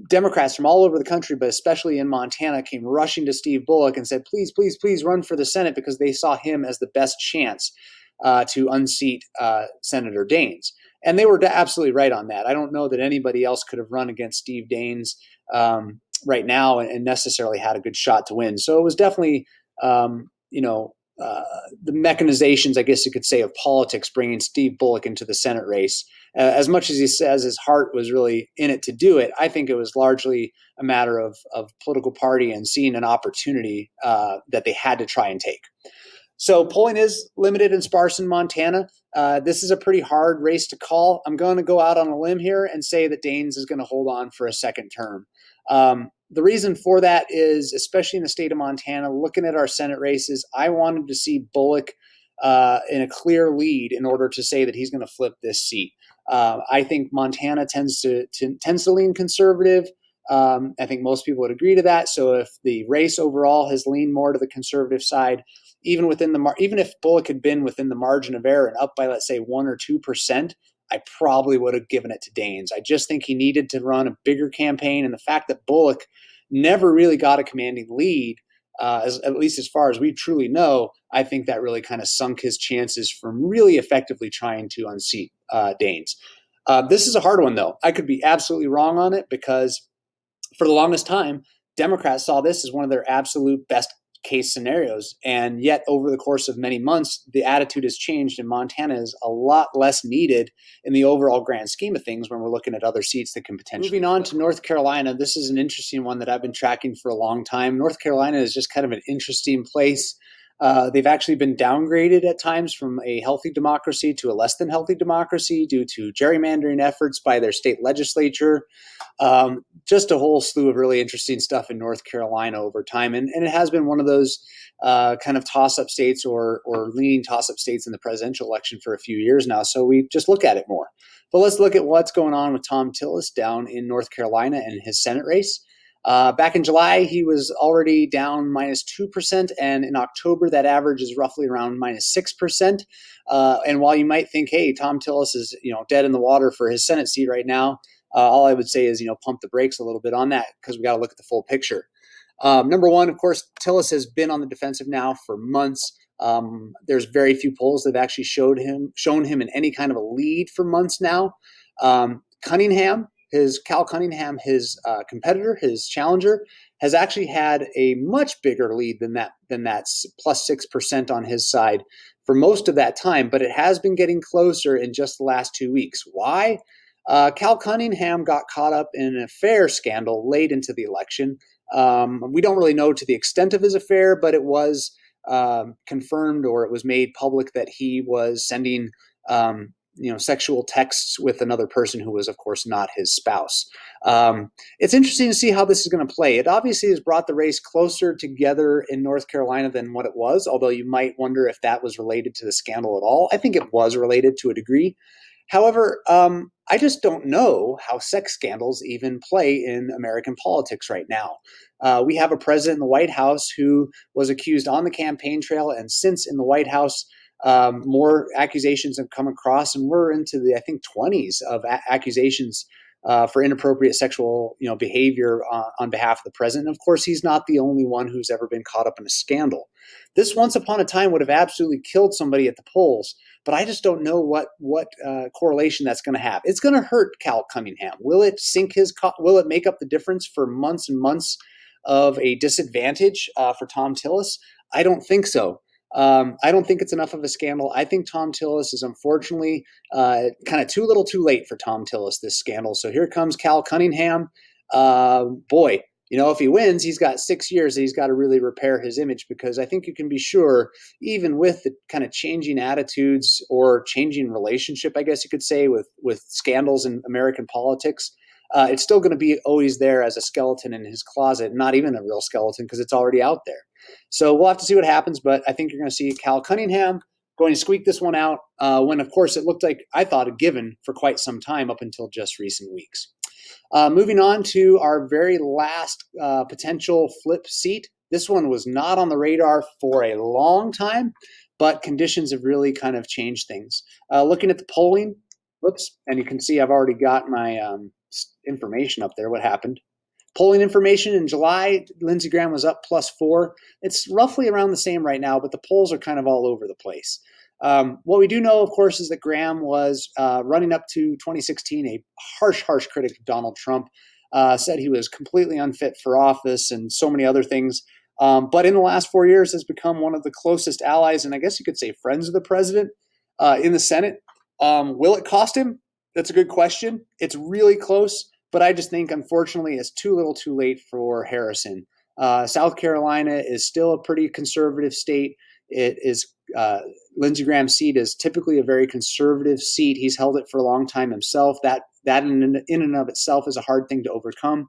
Democrats from all over the country, but especially in Montana, came rushing to Steve Bullock and said, please, please, please run for the Senate because they saw him as the best chance to unseat Senator Daines. And they were absolutely right on that. I don't know that anybody else could have run against Steve Daines right now and necessarily had a good shot to win. So it was definitely, the mechanizations, I guess you could say, of politics bringing Steve Bullock into the Senate race. As much as he says his heart was really in it to do it, I think it was largely a matter of political party and seeing an opportunity that they had to try and take. So polling is limited and sparse in Montana. This is a pretty hard race to call. I'm going to go out on a limb here and say that Daines is going to hold on for a second term. The reason for that is, especially in the state of Montana, looking at our Senate races, I wanted to see Bullock in a clear lead in order to say that he's going to flip this seat. I think Montana tends to lean conservative. I think most people would agree to that. So if the race overall has leaned more to the conservative side, even if Bullock had been within the margin of error and up by, let's say, 1 or 2%, I probably would have given it to Daines. I just think he needed to run a bigger campaign, and the fact that Bullock never really got a commanding lead, at least as far as we truly know, I think that really kind of sunk his chances from really effectively trying to unseat Daines. This is a hard one, though. I could be absolutely wrong on it because for the longest time, Democrats saw this as one of their absolute best case scenarios. And yet over the course of many months, the attitude has changed and Montana is a lot less needed in the overall grand scheme of things when we're looking at other seats that can potentially. Moving on to North Carolina, this is an interesting one that I've been tracking for a long time. North Carolina is just kind of an interesting place. They've actually been downgraded at times from a healthy democracy to a less than healthy democracy due to gerrymandering efforts by their state legislature. Just a whole slew of really interesting stuff in North Carolina over time. And it has been one of those kind of toss-up states or leaning toss-up states in the presidential election for a few years now. So we just look at it more. But let's look at what's going on with Thom Tillis down in North Carolina and his Senate race. Back in July, he was already down minus 2%, and in October, that average is roughly around minus 6%. And while you might think, hey, Thom Tillis is dead in the water for his Senate seat right now, all I would say is pump the brakes a little bit on that because we got to look at the full picture. Number one, of course, Tillis has been on the defensive now for months. There's very few polls that have actually shown him in any kind of a lead for months now. Cal Cunningham, his competitor, his challenger, has actually had a much bigger lead than that plus 6% on his side for most of that time, but it has been getting closer in just the last 2 weeks. Why? Cal Cunningham got caught up in an affair scandal late into the election. We don't really know to the extent of his affair, but it was confirmed or it was made public that he was sending sexual texts with another person who was, of course, not his spouse. It's interesting to see how this is going to play. It obviously has brought the race closer together in North Carolina than what it was, although you might wonder if that was related to the scandal at all. I think it was related to a degree. However, I just don't know how sex scandals even play in American politics right now. We have a president in the White House who was accused on the campaign trail and since in the White House. More accusations have come across, and we're into the, I think, 20s of accusations for inappropriate sexual behavior on behalf of the president. And of course, he's not the only one who's ever been caught up in a scandal. This once upon a time would have absolutely killed somebody at the polls, but I just don't know what correlation that's going to have. It's going to hurt Cal Cunningham. Will it will it make up the difference for months and months of a disadvantage for Thom Tillis? I don't think so. I don't think it's enough of a scandal. I think Thom Tillis is unfortunately kind of too little too late for Thom Tillis, this scandal. So here comes Cal Cunningham. Boy, if he wins, he's got 6 years. He's got to really repair his image because I think you can be sure, even with the kind of changing attitudes or changing relationship, I guess you could say, with scandals in American politics, it's still going to be always there as a skeleton in his closet, not even a real skeleton because it's already out there. So we'll have to see what happens, but I think you're going to see Cal Cunningham going to squeak this one out when, of course, it looked like, I thought, a given for quite some time up until just recent weeks. Moving on to our very last potential flip seat. This one was not on the radar for a long time, but conditions have really kind of changed things. Looking at the polling, and you can see I've already got my information up there, what happened. Polling information in July, Lindsey Graham was up +4. It's roughly around the same right now, but the polls are kind of all over the place. What we do know, of course, is that Graham was running up to 2016 a harsh, harsh critic of Donald Trump, said he was completely unfit for office and so many other things. But in the last 4 years has become one of the closest allies, and I guess you could say friends of the president in the Senate. Will it cost him? That's a good question. It's really close, but I just think, unfortunately, it's too little too late for Harrison. South Carolina is still a pretty conservative state. It is Lindsey Graham's seat is typically a very conservative seat. He's held it for a long time himself. That in and of itself is a hard thing to overcome.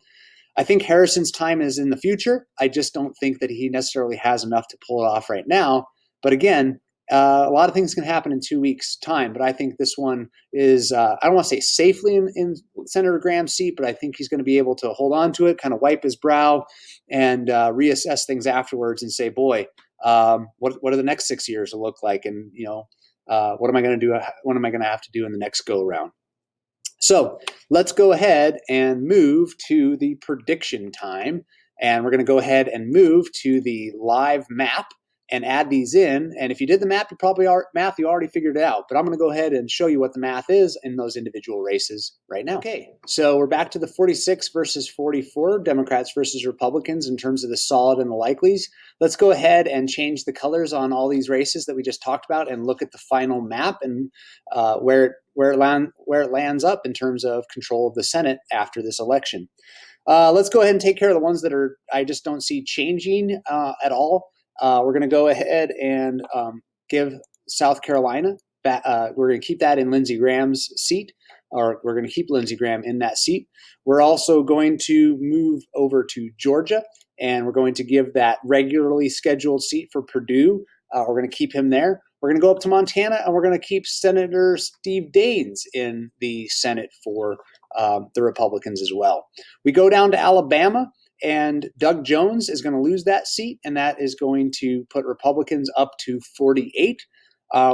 I think Harrison's time is in the future. I just don't think that he necessarily has enough to pull it off right now. But again, a lot of things can happen in 2 weeks' time. But I think this one is, I don't want to say safely in Senator Graham's seat, but I think he's going to be able to hold on to it, kind of wipe his brow, and reassess things afterwards and say, boy, what are the next 6 years to look like? And, what am I going to do? What am I going to have to do in the next go around? So let's go ahead and move to the prediction time. And we're going to go ahead and move to the live map and add these in. And if you did the map, you already figured it out. But I'm going to go ahead and show you what the math is in those individual races right now. Okay, so we're back to the 46 versus 44, Democrats versus Republicans in terms of the solid and the likelies. Let's go ahead and change the colors on all these races that we just talked about and look at the final map and where it lands up in terms of control of the Senate after this election. Let's go ahead and take care of the ones that I just don't see changing at all. We're going to go ahead and give South Carolina back. We're going to keep that in Lindsey Graham's seat, or we're going to keep Lindsey Graham in that seat. We're also going to move over to Georgia, and we're going to give that regularly scheduled seat for Perdue. We're going to keep him there. We're going to go up to Montana, and we're going to keep Senator Steve Daines in the Senate for the Republicans as well. We go down to Alabama, and Doug Jones is going to lose that seat, and that is going to put Republicans up to 48,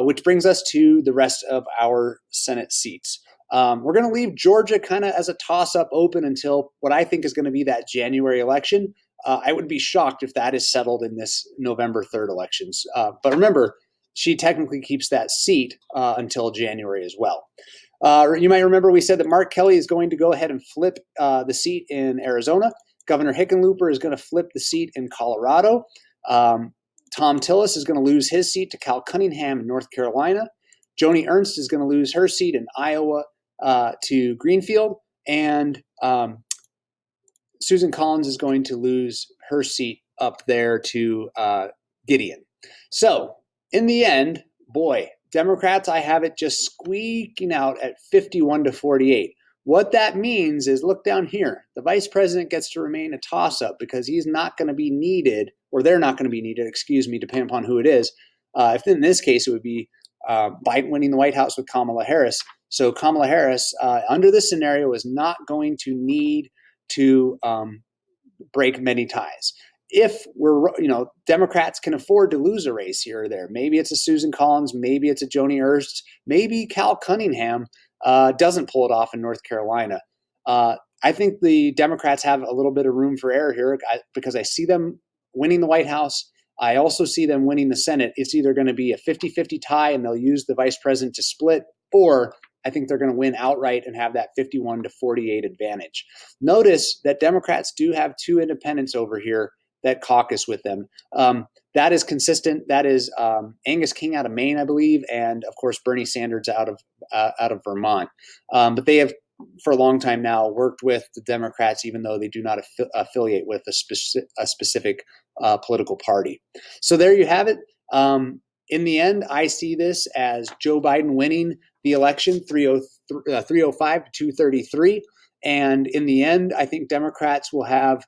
which brings us to the rest of our Senate seats. We're going to leave Georgia kind of as a toss-up open until what I think is going to be that January election. I would be shocked if that is settled in this November 3rd elections. But remember, she technically keeps that seat until January as well. You might remember we said that Mark Kelly is going to go ahead and flip the seat in Arizona. Governor Hickenlooper is going to flip the seat in Colorado. Tom Tillis is going to lose his seat to Cal Cunningham in North Carolina. Joni Ernst is going to lose her seat in Iowa to Greenfield. And Susan Collins is going to lose her seat up there to Gideon. So in the end, boy, Democrats, I have it just squeaking out at 51 to 48. What that means is, look down here. The vice president gets to remain a toss-up because he's not going to be needed, or they're not going to be needed, depending upon who it is. If in this case, it would be Biden winning the White House with Kamala Harris. So Kamala Harris, under this scenario, is not going to need to break many ties. If Democrats can afford to lose a race here or there, maybe it's a Susan Collins, maybe it's a Joni Ernst, maybe Cal Cunningham doesn't pull it off in North Carolina. I think the Democrats have a little bit of room for error here because I see them winning the White House. I also see them winning the Senate. It's either going to be a 50-50 tie and they'll use the vice president to split, or I think they're going to win outright and have that 51 to 48 advantage. Notice that Democrats do have two independents over here that caucus with them. That is consistent. That is Angus King out of Maine, I believe, and of course Bernie Sanders out of Vermont. But they have, for a long time now, worked with the Democrats, even though they do not affiliate with a specific political party. So there you have it. In the end, I see this as Joe Biden winning the election 305 to 233. And in the end, I think Democrats will have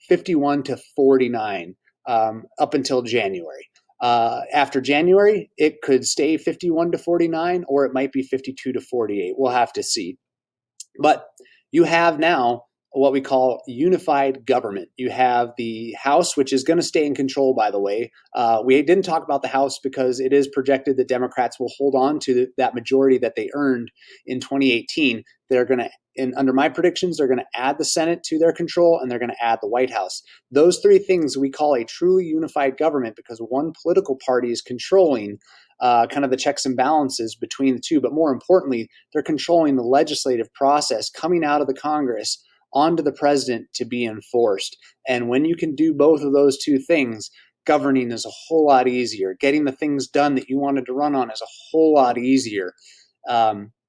51 to 49 up until January. After January, it could stay 51 to 49, or it might be 52 to 48. We'll have to see. But you have now what we call unified government. You have the House, which is going to stay in control, by the way. We didn't talk about the House because it is projected that Democrats will hold on to that majority that they earned in 2018. They're going to, and under my predictions, they're going to add the Senate to their control, and they're going to add the White House. Those three things we call a truly unified government because one political party is controlling kind of the checks and balances between the two. But more importantly, they're controlling the legislative process coming out of the Congress onto the president to be enforced. And when you can do both of those two things, governing is a whole lot easier. Getting the things done that you wanted to run on is a whole lot easier.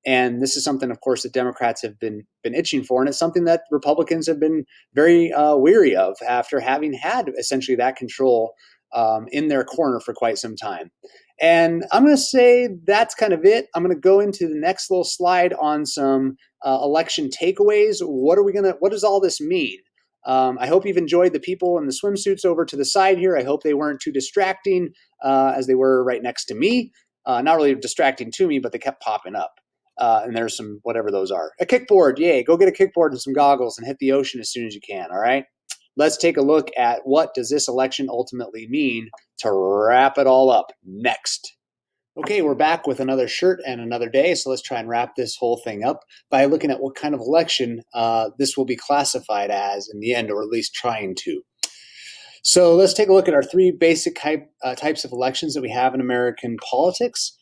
And this is something, of course, that Democrats have been itching for, and it's something that Republicans have been very weary of after having had essentially that control in their corner for quite some time. And I'm going to say that's kind of it. I'm going to go into the next little slide on some election takeaways. What does all this mean? I hope you've enjoyed the people in the swimsuits over to the side here. I hope they weren't too distracting as they were right next to me. Not really distracting to me, but they kept popping up. And there's some, whatever those are. A kickboard, yay. Go get a kickboard and some goggles and hit the ocean as soon as you can, all right? Let's take a look at what does this election ultimately mean to wrap it all up next. Okay, we're back with another shirt and another day, so let's try and wrap this whole thing up by looking at what kind of election this will be classified as in the end, or at least trying to. So let's take a look at our three basic types of elections that we have in American politics.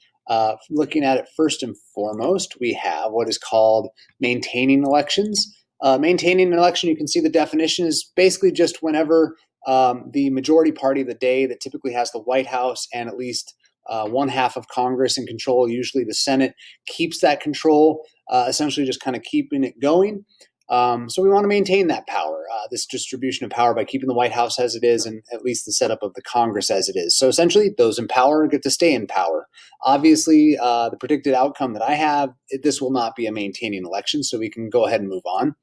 Looking at it first and foremost, we have what is called maintaining elections. Maintaining an election, you can see the definition is basically just whenever the majority party of the day that typically has the White House and at least one half of Congress in control, usually the Senate, keeps that control, essentially just kind of keeping it going. So we want to maintain that power, this distribution of power by keeping the White House as it is and at least the setup of the Congress as it is. So essentially, those in power get to stay in power. Obviously, the predicted outcome that I have, this will not be a maintaining election, so we can go ahead and move on.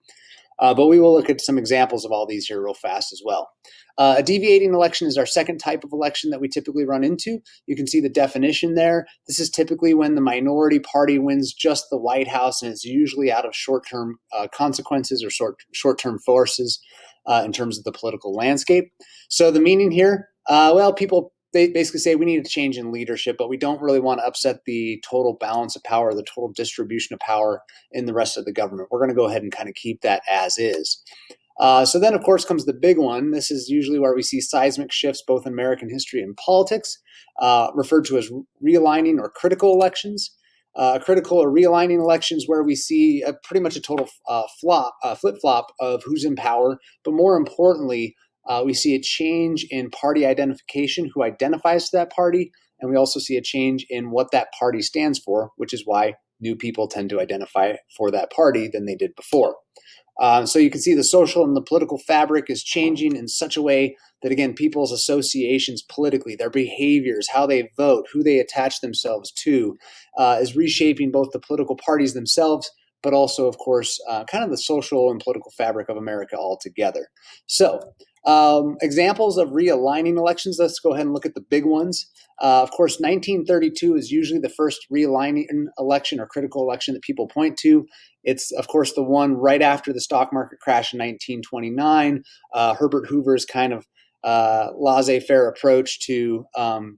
But we will look at some examples of all these here real fast as well. A deviating election is our second type of election that we typically run into. You can see the definition there. This is typically when the minority party wins just the White House, and it's usually out of short-term consequences or short-term forces in terms of the political landscape. So the meaning here, people they basically say we need a change in leadership, but we don't really want to upset the total balance of power, the total distribution of power in the rest of the government. We're going to go ahead and kind of keep that as is. So then, of course, comes the big one. This is usually where we see seismic shifts both in American history and politics, referred to as realigning or critical elections. Critical or realigning elections where we see pretty much a total flip-flop of who's in power, but more importantly, we see a change in party identification, who identifies to that party, and we also see a change in what that party stands for, which is why new people tend to identify for that party than they did before. So you can see the social and the political fabric is changing in such a way that, again, people's associations politically, their behaviors, how they vote, who they attach themselves to, is reshaping both the political parties themselves, but also, of course, kind of the social and political fabric of America altogether. So examples of realigning elections, let's go ahead and look at the big ones. Of course, 1932 is usually the first realigning election or critical election that people point to. It's, of course, the one right after the stock market crash in 1929. Herbert Hoover's kind of laissez-faire approach to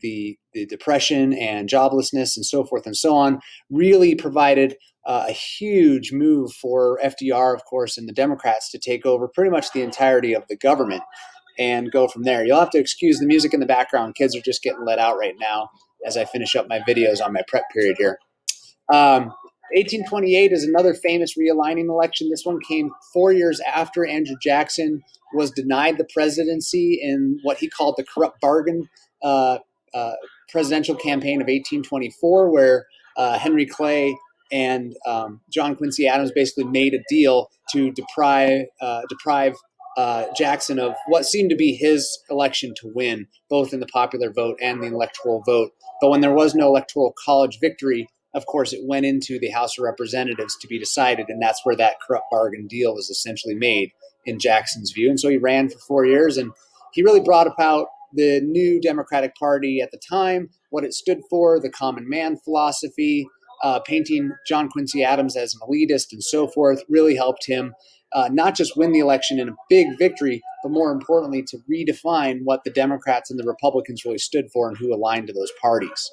the depression and joblessness and so forth and so on really provided a huge move for FDR, of course, and the Democrats to take over pretty much the entirety of the government and go from there. You'll have to excuse the music in the background. Kids are just getting let out right now as I finish up my videos on my prep period here. 1828 is another famous realigning election. This one came 4 years after Andrew Jackson was denied the presidency in what he called the corrupt bargain presidential campaign of 1824, where Henry Clay and John Quincy Adams basically made a deal to deprive Jackson of what seemed to be his election to win, both in the popular vote and the electoral vote. But when there was no electoral college victory, of course, it went into the House of Representatives to be decided, and that's where that corrupt bargain deal was essentially made in Jackson's view. And so he ran for 4 years, and he really brought about the new Democratic Party at the time, what it stood for, the common man philosophy, painting John Quincy Adams as an elitist and so forth, really helped him not just win the election in a big victory, but more importantly, to redefine what the Democrats and the Republicans really stood for and who aligned to those parties.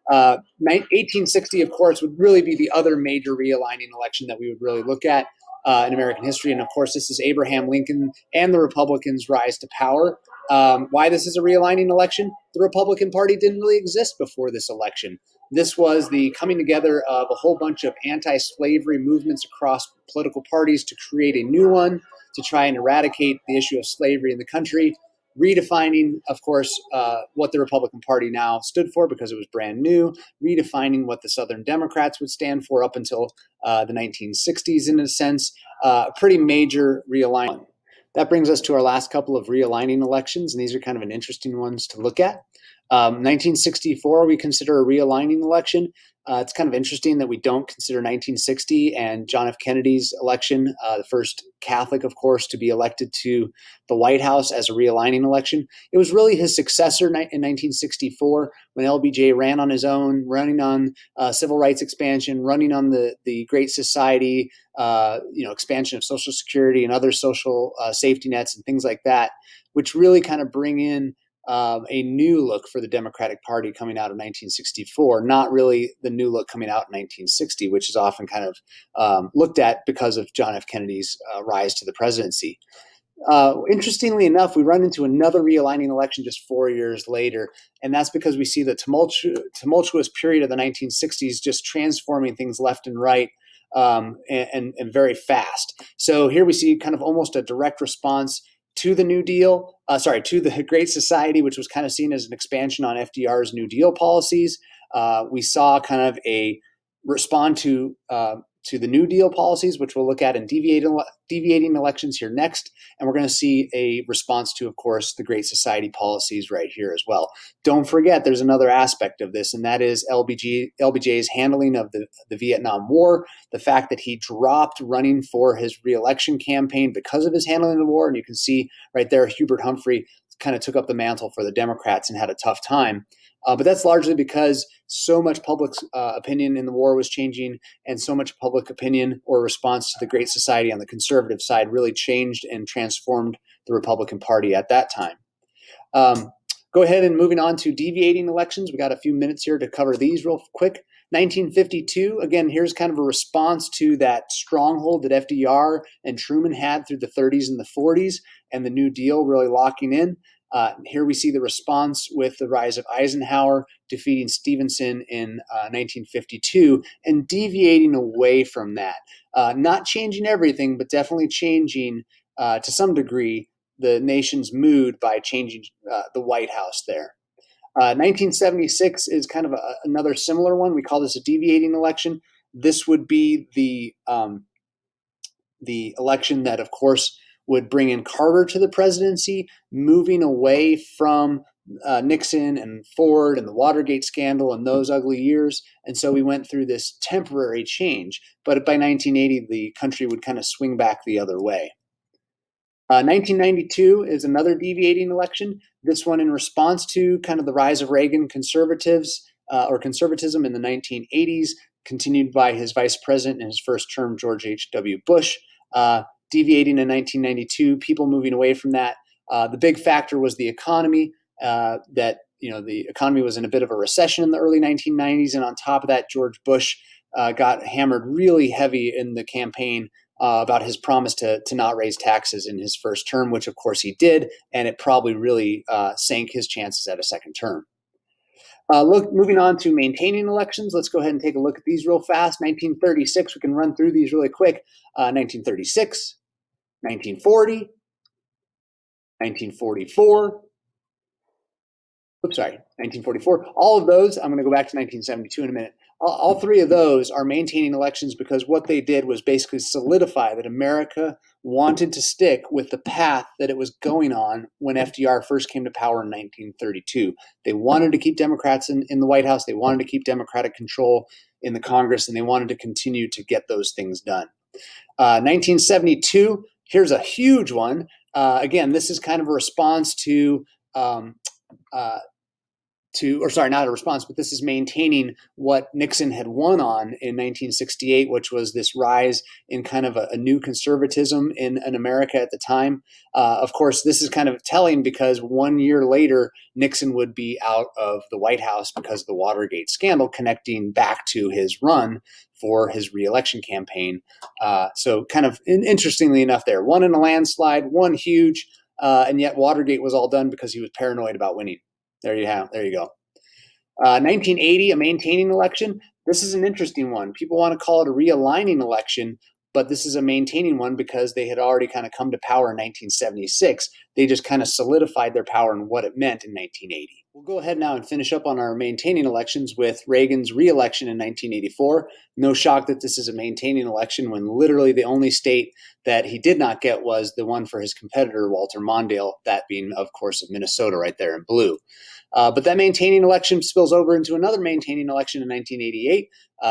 1860, of course, would really be the other major realigning election that we would really look at in American history. And of course, this is Abraham Lincoln and the Republicans' rise to power. Why this is a realigning election? The Republican Party didn't really exist before this election. This was the coming together of a whole bunch of anti-slavery movements across political parties to create a new one to try and eradicate the issue of slavery in the country, redefining, of course, what the Republican Party now stood for because it was brand new, redefining what the Southern Democrats would stand for up until the 1960s in a sense, a pretty major realignment. That brings us to our last couple of realigning elections, and these are kind of an interesting ones to look at. 1964, we consider a realigning election. It's kind of interesting that we don't consider 1960 and John F. Kennedy's election, the first Catholic, of course, to be elected to the White House as a realigning election. It was really his successor in 1964 when LBJ ran on his own, running on civil rights expansion, running on the Great Society, expansion of Social Security and other social safety nets and things like that, which really kind of bring in a new look for the Democratic Party coming out of 1964, not really the new look coming out in 1960, which is often kind of looked at because of John F. Kennedy's rise to the presidency. Interestingly enough, we run into another realigning election just 4 years later, and that's because we see the tumultuous period of the 1960s just transforming things left and right and very fast. So here we see kind of almost a direct response to the New Deal, to the Great Society, which was kind of seen as an expansion on FDR's New Deal policies. We saw kind of a respond to the New Deal policies, which we'll look at in deviating elections here next. And we're going to see a response to, of course, the Great Society policies right here as well. Don't forget, there's another aspect of this, and that is LBJ's handling of the Vietnam War, the fact that he dropped running for his reelection campaign because of his handling of the war. And you can see right there, Hubert Humphrey kind of took up the mantle for the Democrats and had a tough time. But that's largely because so much public opinion in the war was changing, and so much public opinion or response to the Great Society on the conservative side really changed and transformed the Republican Party at that time. Go ahead and moving on to deviating elections. We got a few minutes here to cover these real quick. 1952, again, here's kind of a response to that stronghold that FDR and Truman had through the 30s and the 40s and the New Deal really locking in. Here we see the response with the rise of Eisenhower defeating Stevenson in 1952 and deviating away from that. Not changing everything, but definitely changing to some degree the nation's mood by changing the White House there. 1976 is kind of another similar one. We call this a deviating election. This would be the election that, of course, would bring in Carter to the presidency, moving away from Nixon and Ford and the Watergate scandal and those ugly years. And so we went through this temporary change. But by 1980, the country would kind of swing back the other way. 1992 is another deviating election, this one in response to kind of the rise of Reagan conservatives or conservatism in the 1980s, continued by his vice president in his first term, George H.W. Bush. Deviating in 1992, people moving away from that. The big factor was the economy, that the economy was in a bit of a recession in the early 1990s. And on top of that, George Bush got hammered really heavy in the campaign about his promise to not raise taxes in his first term, which of course he did. And it probably really sank his chances at a second term. Moving on to maintaining elections, let's go ahead and take a look at these real fast. 1936, we can run through these really quick. 1936, 1940, 1944. 1944. All of those, I'm going to go back to 1972 in a minute. All three of those are maintaining elections because what they did was basically solidify that America wanted to stick with the path that it was going on when FDR first came to power in 1932. They wanted to keep Democrats in the White House. They wanted to keep Democratic control in the Congress, and they wanted to continue to get those things done. 1972, here's a huge one. Again, this is kind of a response not a response, but this is maintaining what Nixon had won on in 1968, which was this rise in kind of a new conservatism in America at the time. Of course, this is kind of telling because 1 year later, Nixon would be out of the White House because of the Watergate scandal, connecting back to his run for his reelection campaign. So kind of interestingly enough there, one in a landslide, one huge, and yet Watergate was all done because he was paranoid about winning. There you go. 1980, a maintaining election. This is an interesting one. People want to call it a realigning election, but this is a maintaining one because they had already kind of come to power in 1976. They just kind of solidified their power and what it meant in 1980. We'll go ahead now and finish up on our maintaining elections with Reagan's re-election in 1984. No shock that this is a maintaining election when literally the only state that he did not get was the one for his competitor, Walter Mondale, that being, of course, of Minnesota right there in blue. But that maintaining election spills over into another maintaining election in 1988.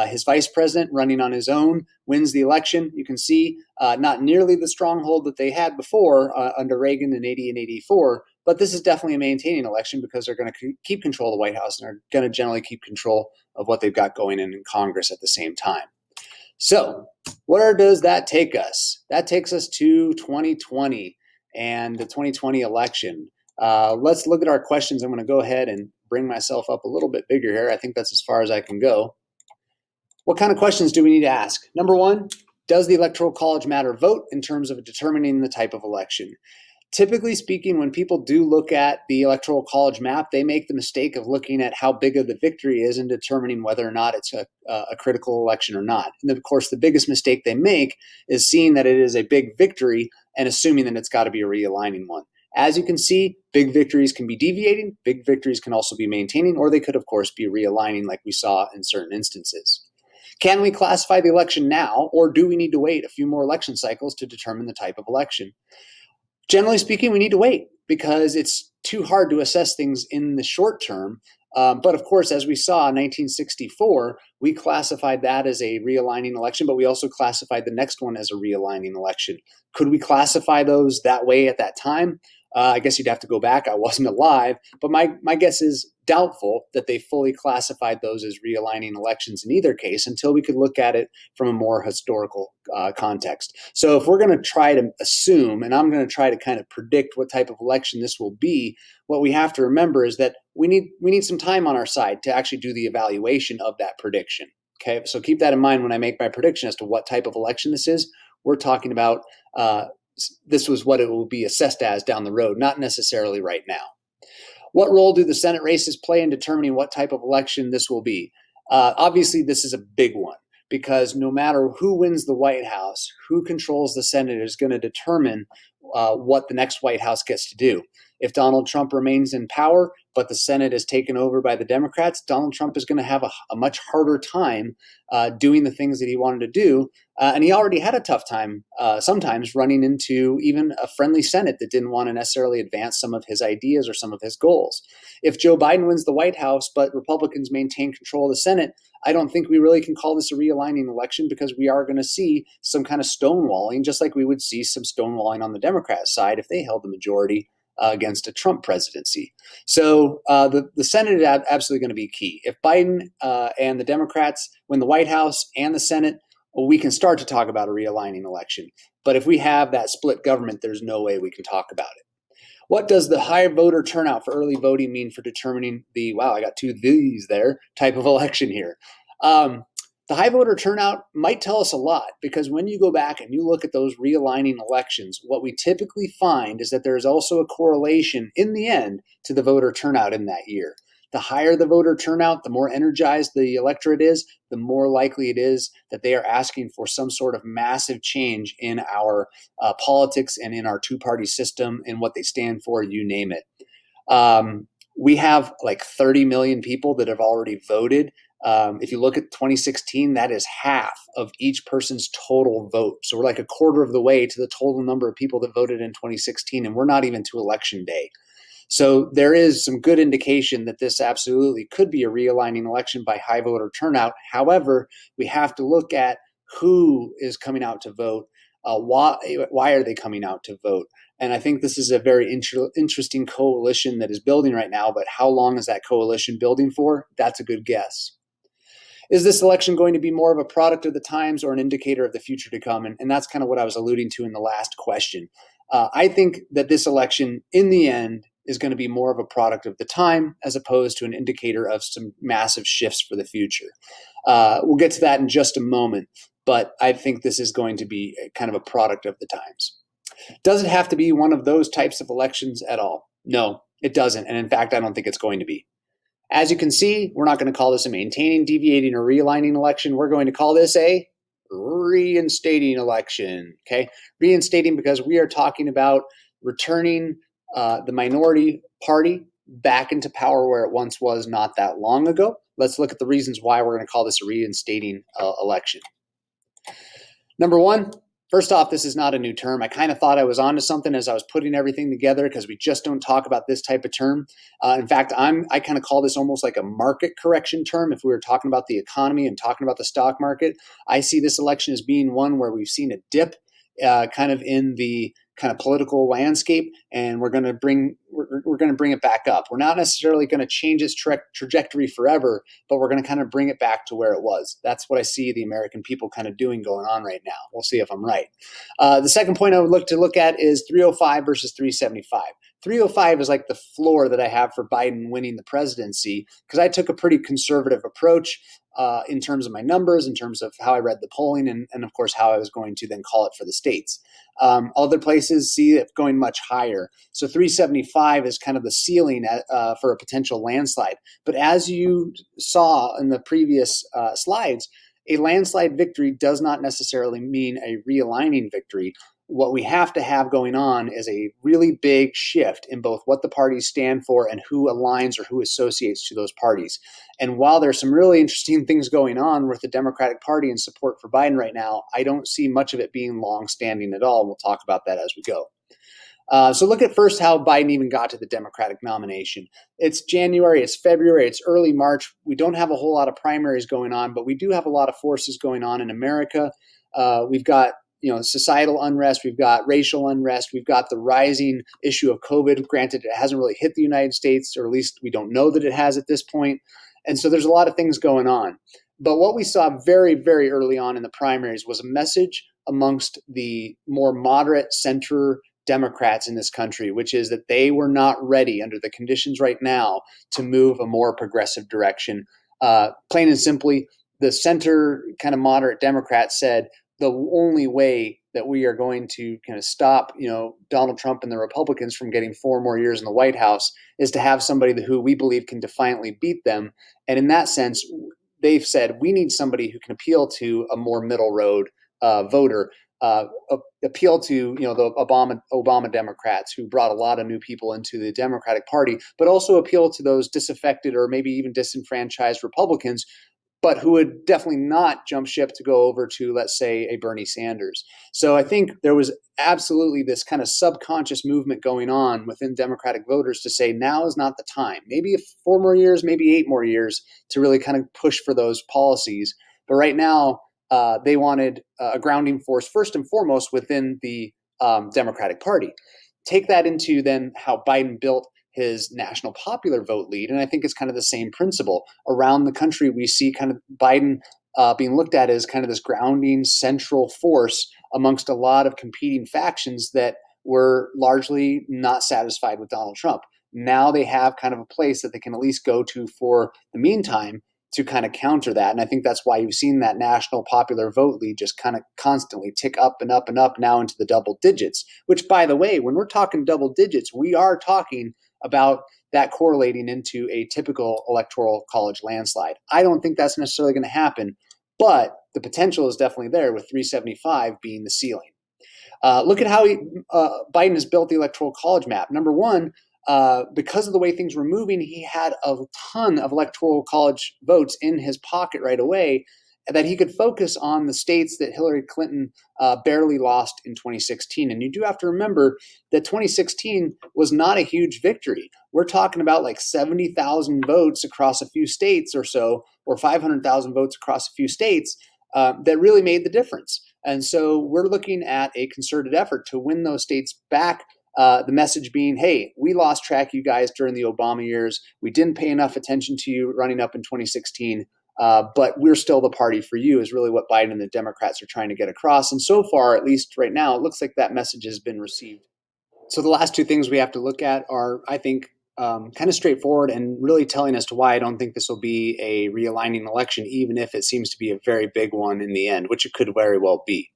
His vice president, running on his own, wins the election. You can see not nearly the stronghold that they had before under Reagan in 80 and 84, but this is definitely a maintaining election because they're going to keep control of the White House and are going to generally keep control of what they've got going in Congress at the same time. So where does that take us? That takes us to 2020 and the 2020 election. Let's look at our questions. I'm going to go ahead and bring myself up a little bit bigger here. I think that's as far as I can go. What kind of questions do we need to ask? Number one, does the Electoral College matter vote in terms of determining the type of election? Typically speaking, when people do look at the Electoral College map, they make the mistake of looking at how big of the victory is and determining whether or not it's a critical election or not. And of course, the biggest mistake they make is seeing that it is a big victory and assuming that it's got to be a realigning one. As you can see, big victories can be deviating, big victories can also be maintaining, or they could, of course, be realigning like we saw in certain instances. Can we classify the election now, or do we need to wait a few more election cycles to determine the type of election? Generally speaking, we need to wait because it's too hard to assess things in the short term. But of course, as we saw in 1964, we classified that as a realigning election, but we also classified the next one as a realigning election. Could we classify those that way at that time? I guess you'd have to go back. I wasn't alive, but my guess is doubtful that they fully classified those as realigning elections in either case until we could look at it from a more historical context. So if we're going to try to assume, and I'm going to try to kind of predict what type of election this will be, what we have to remember is that we need some time on our side to actually do the evaluation of that prediction. Okay, so keep that in mind when I make my prediction as to what type of election this is. We're talking about this was what it will be assessed as down the road, not necessarily right now. What role do the Senate races play in determining what type of election this will be? Obviously, this is a big one because no matter who wins the White House, who controls the Senate is going to determine what the next White House gets to do. If Donald Trump remains in power, but the Senate is taken over by the Democrats, Donald Trump is going to have a much harder time doing the things that he wanted to do. And he already had a tough time sometimes running into even a friendly Senate that didn't want to necessarily advance some of his ideas or some of his goals. If Joe Biden wins the White House, but Republicans maintain control of the Senate, I don't think we really can call this a realigning election because we are going to see some kind of stonewalling, just like we would see some stonewalling on the Democrat side if they held the majority against a Trump presidency. So the Senate is absolutely going to be key. If Biden and the Democrats win the White House and the Senate, well, we can start to talk about a realigning election. But if we have that split government, there's no way we can talk about it. What does the high voter turnout for early voting mean for determining the, wow, I got two these there, type of election here? The high voter turnout might tell us a lot because when you go back and you look at those realigning elections, what we typically find is that there is also a correlation in the end to the voter turnout in that year. The higher the voter turnout, the more energized the electorate is, the more likely it is that they are asking for some sort of massive change in our politics and in our two-party system and what they stand for, you name it. We have like 30 million people that have already voted. If you look at 2016, that is half of each person's total vote. So we're like a quarter of the way to the total number of people that voted in 2016, and we're not even to election day. So there is some good indication that this absolutely could be a realigning election by high voter turnout. However, we have to look at who is coming out to vote. Why are they coming out to vote? And I think this is a very interesting coalition that is building right now, but how long is that coalition building for? That's a good guess. Is this election going to be more of a product of the times or an indicator of the future to come? And that's kind of what I was alluding to in the last question. I think that this election, in the end, is going to be more of a product of the time as opposed to an indicator of some massive shifts for the future. We'll get to that in just a moment, but I think this is going to be kind of a product of the times. Does it have to be one of those types of elections at all? No, it doesn't. And in fact, I don't think it's going to be. As you can see, we're not going to call this a maintaining, deviating, or realigning election. We're going to call this a reinstating election. Okay, reinstating because we are talking about returning the minority party back into power where it once was not that long ago. Let's look at the reasons why we're going to call this a reinstating election. Number one, first off, this is not a new term. I kind of thought I was onto something as I was putting everything together because we just don't talk about this type of term. In fact, I kind of call this almost like a market correction term. If we were talking about the economy and talking about the stock market, I see this election as being one where we've seen a dip kind of in the kind of political landscape, and we're going to bring it back up. We're not necessarily going to change its trajectory forever, but we're going to kind of bring it back to where it was. That's what I see the American people kind of doing going on right now. We'll see if I'm right. The second point I would look at is 305 versus 375. 305 is like the floor that I have for Biden winning the presidency because I took a pretty conservative approach in terms of my numbers, in terms of how I read the polling, and of course how I was going to then call it for the states. Other places see it going much higher. So 375 is kind of the ceiling for a potential landslide. But as you saw in the previous slides, a landslide victory does not necessarily mean a realigning victory. What we have to have going on is a really big shift in both what the parties stand for and who aligns or who associates to those parties. And while there's some really interesting things going on with the Democratic Party and support for Biden right now, I don't see much of it being long-standing at all. And we'll talk about that as we go. So look at first how Biden even got to the Democratic nomination. It's January, it's February, it's early March. We don't have a whole lot of primaries going on, but we do have a lot of forces going on in America. We've got societal unrest, we've got racial unrest, we've got the rising issue of COVID. Granted, it hasn't really hit the United States, or at least we don't know that it has at this point. And so there's a lot of things going on. But what we saw very, very early on in the primaries was a message amongst the more moderate center Democrats in this country, which is that they were not ready under the conditions right now to move a more progressive direction. Plain and simply, the center kind of moderate Democrats said, the only way that we are going to kind of stop, Donald Trump and the Republicans from getting 4 more years in the White House is to have somebody who we believe can defiantly beat them. And in that sense, they've said we need somebody who can appeal to a more middle road voter, appeal to the Obama Democrats who brought a lot of new people into the Democratic Party, but also appeal to those disaffected or maybe even disenfranchised Republicans, but who would definitely not jump ship to go over to, let's say, a Bernie Sanders. So I think there was absolutely this kind of subconscious movement going on within Democratic voters to say now is not the time. Maybe 4 more years, maybe 8 more years to really kind of push for those policies. But right now, they wanted a grounding force first and foremost within the Democratic Party. Take that into then how Biden built his national popular vote lead. And I think it's kind of the same principle. Around the country, we see kind of Biden being looked at as kind of this grounding central force amongst a lot of competing factions that were largely not satisfied with Donald Trump. Now they have kind of a place that they can at least go to for the meantime to kind of counter that. And I think that's why you've seen that national popular vote lead just kind of constantly tick up and up and up now into the double digits, which, by the way, when we're talking double digits, we are talking about that correlating into a typical electoral college landslide. I don't think that's necessarily going to happen, but the potential is definitely there with 375 being the ceiling. Look at how Biden has built the electoral college map. Number one, because of the way things were moving, he had a ton of electoral college votes in his pocket right away that he could focus on the states that Hillary Clinton barely lost in 2016. And you do have to remember that 2016 was not a huge victory. We're talking about like 70,000 votes across a few states or so, or 500,000 votes across a few states that really made the difference. And so we're looking at a concerted effort to win those states back. The message being, hey, we lost track of you guys during the Obama years. We didn't pay enough attention to you running up in 2016. But we're still the party for you is really what Biden and the Democrats are trying to get across. And so far, at least right now, it looks like that message has been received. So the last 2 things we have to look at are, I think, kind of straightforward and really telling as to why I don't think this will be a realigning election, even if it seems to be a very big one in the end, which it could very well be.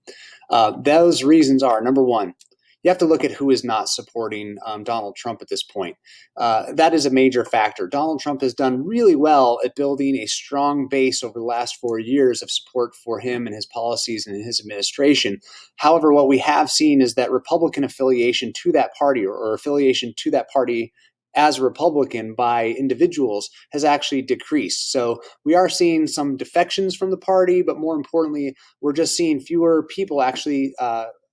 Those reasons are, number one, you have to look at who is not supporting Donald Trump at this point. That is a major factor. Donald Trump has done really well at building a strong base over the last 4 years of support for him and his policies and his administration. However, what we have seen is that Republican affiliation to that party, or affiliation to that party as a Republican by individuals, has actually decreased. So we are seeing some defections from the party, but more importantly, we're just seeing fewer people actually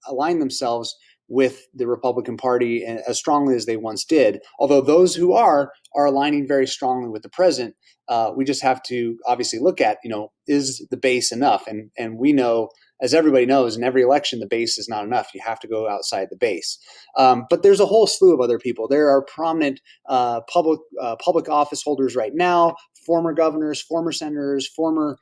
align themselves with the Republican Party as strongly as they once did. Although those who are aligning very strongly with the president. We just have to obviously look at, is the base enough? And we know, as everybody knows, in every election, the base is not enough. You have to go outside the base. But there's a whole slew of other people. There are prominent public office holders right now, former governors, former senators, former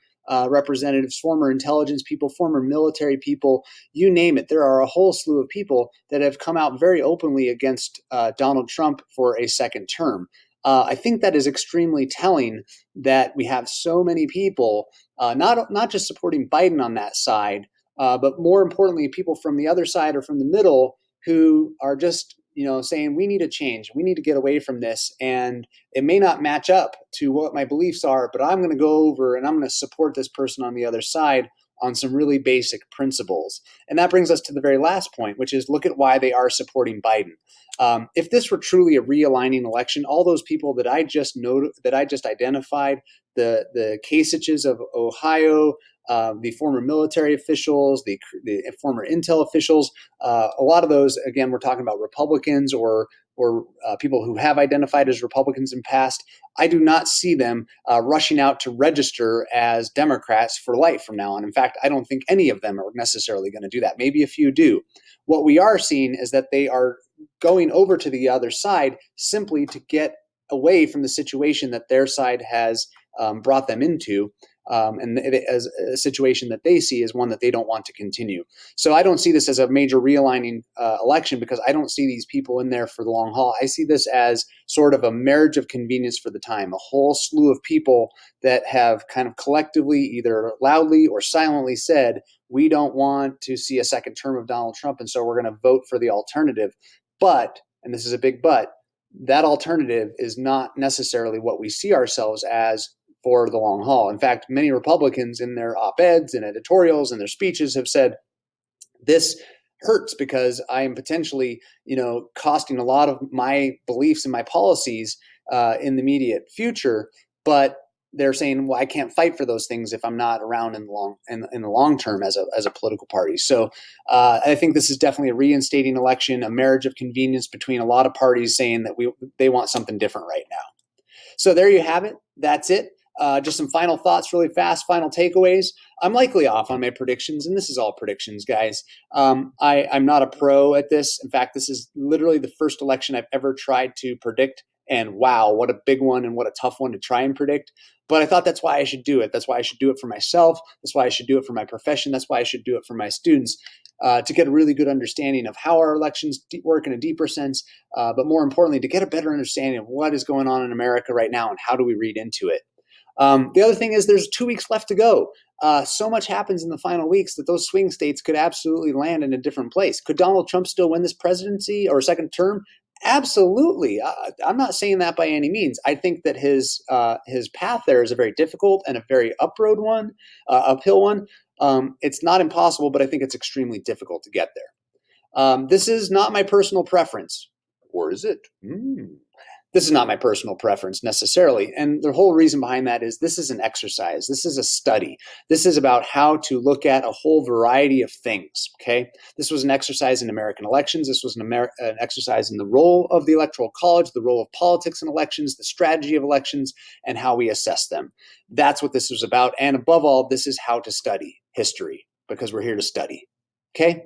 representatives, former intelligence people, former military people, you name it. There are a whole slew of people that have come out very openly against Donald Trump for a second term. I think that is extremely telling that we have so many people not just supporting Biden on that side, but more importantly, people from the other side or from the middle who are just saying we need a change, we need to get away from this, and it may not match up to what my beliefs are, but I'm going to go over and I'm going to support this person on the other side on some really basic principles. And that brings us to the very last point, which is look at why they are supporting Biden. If this were truly a realigning election, all those people that I just identified, the Kasich's of Ohio, the former military officials, the former intel officials, a lot of those, again, we're talking about Republicans or people who have identified as Republicans in past. I do not see them rushing out to register as Democrats for life from now on. In fact, I don't think any of them are necessarily going to do that. Maybe a few do. What we are seeing is that they are going over to the other side simply to get away from the situation that their side has brought them into. And as a situation that they see as one that they don't want to continue. So I don't see this as a major realigning election because I don't see these people in there for the long haul. I see this as sort of a marriage of convenience for the time, a whole slew of people that have kind of collectively, either loudly or silently said, we don't want to see a second term of Donald Trump, and so we're going to vote for the alternative. But, and this is a big but, that alternative is not necessarily what we see ourselves as for the long haul. In fact, many Republicans in their op-eds and editorials and their speeches have said, this hurts because I am potentially, costing a lot of my beliefs and my policies in the immediate future. But they're saying, well, I can't fight for those things if I'm not around in the long term as a political party. So I think this is definitely a reinstating election, a marriage of convenience between a lot of parties saying that they want something different right now. So there you have it. That's it. Just some final thoughts really fast, final takeaways. I'm likely off on my predictions, and this is all predictions, guys. I'm not a pro at this. In fact, this is literally the first election I've ever tried to predict, and wow, what a big one and what a tough one to try and predict. But I thought that's why I should do it. That's why I should do it for myself. That's why I should do it for my profession. That's why I should do it for my students, to get a really good understanding of how our elections work in a deeper sense, but more importantly, to get a better understanding of what is going on in America right now and how do we read into it. The other thing is there's 2 weeks left to go. So much happens in the final weeks that those swing states could absolutely land in a different place. Could Donald Trump still win this presidency or second term? Absolutely. I'm not saying that by any means. I think that his path there is a very difficult and a very uphill one. It's not impossible, but I think it's extremely difficult to get there. This is not my personal preference. Or is it? This is not my personal preference necessarily. And the whole reason behind that is this is an exercise. This is a study. This is about how to look at a whole variety of things, okay? This was an exercise in American elections. This was an exercise in the role of the Electoral College, the role of politics in elections, the strategy of elections, and how we assess them. That's what this was about. And above all, this is how to study history, because we're here to study, okay?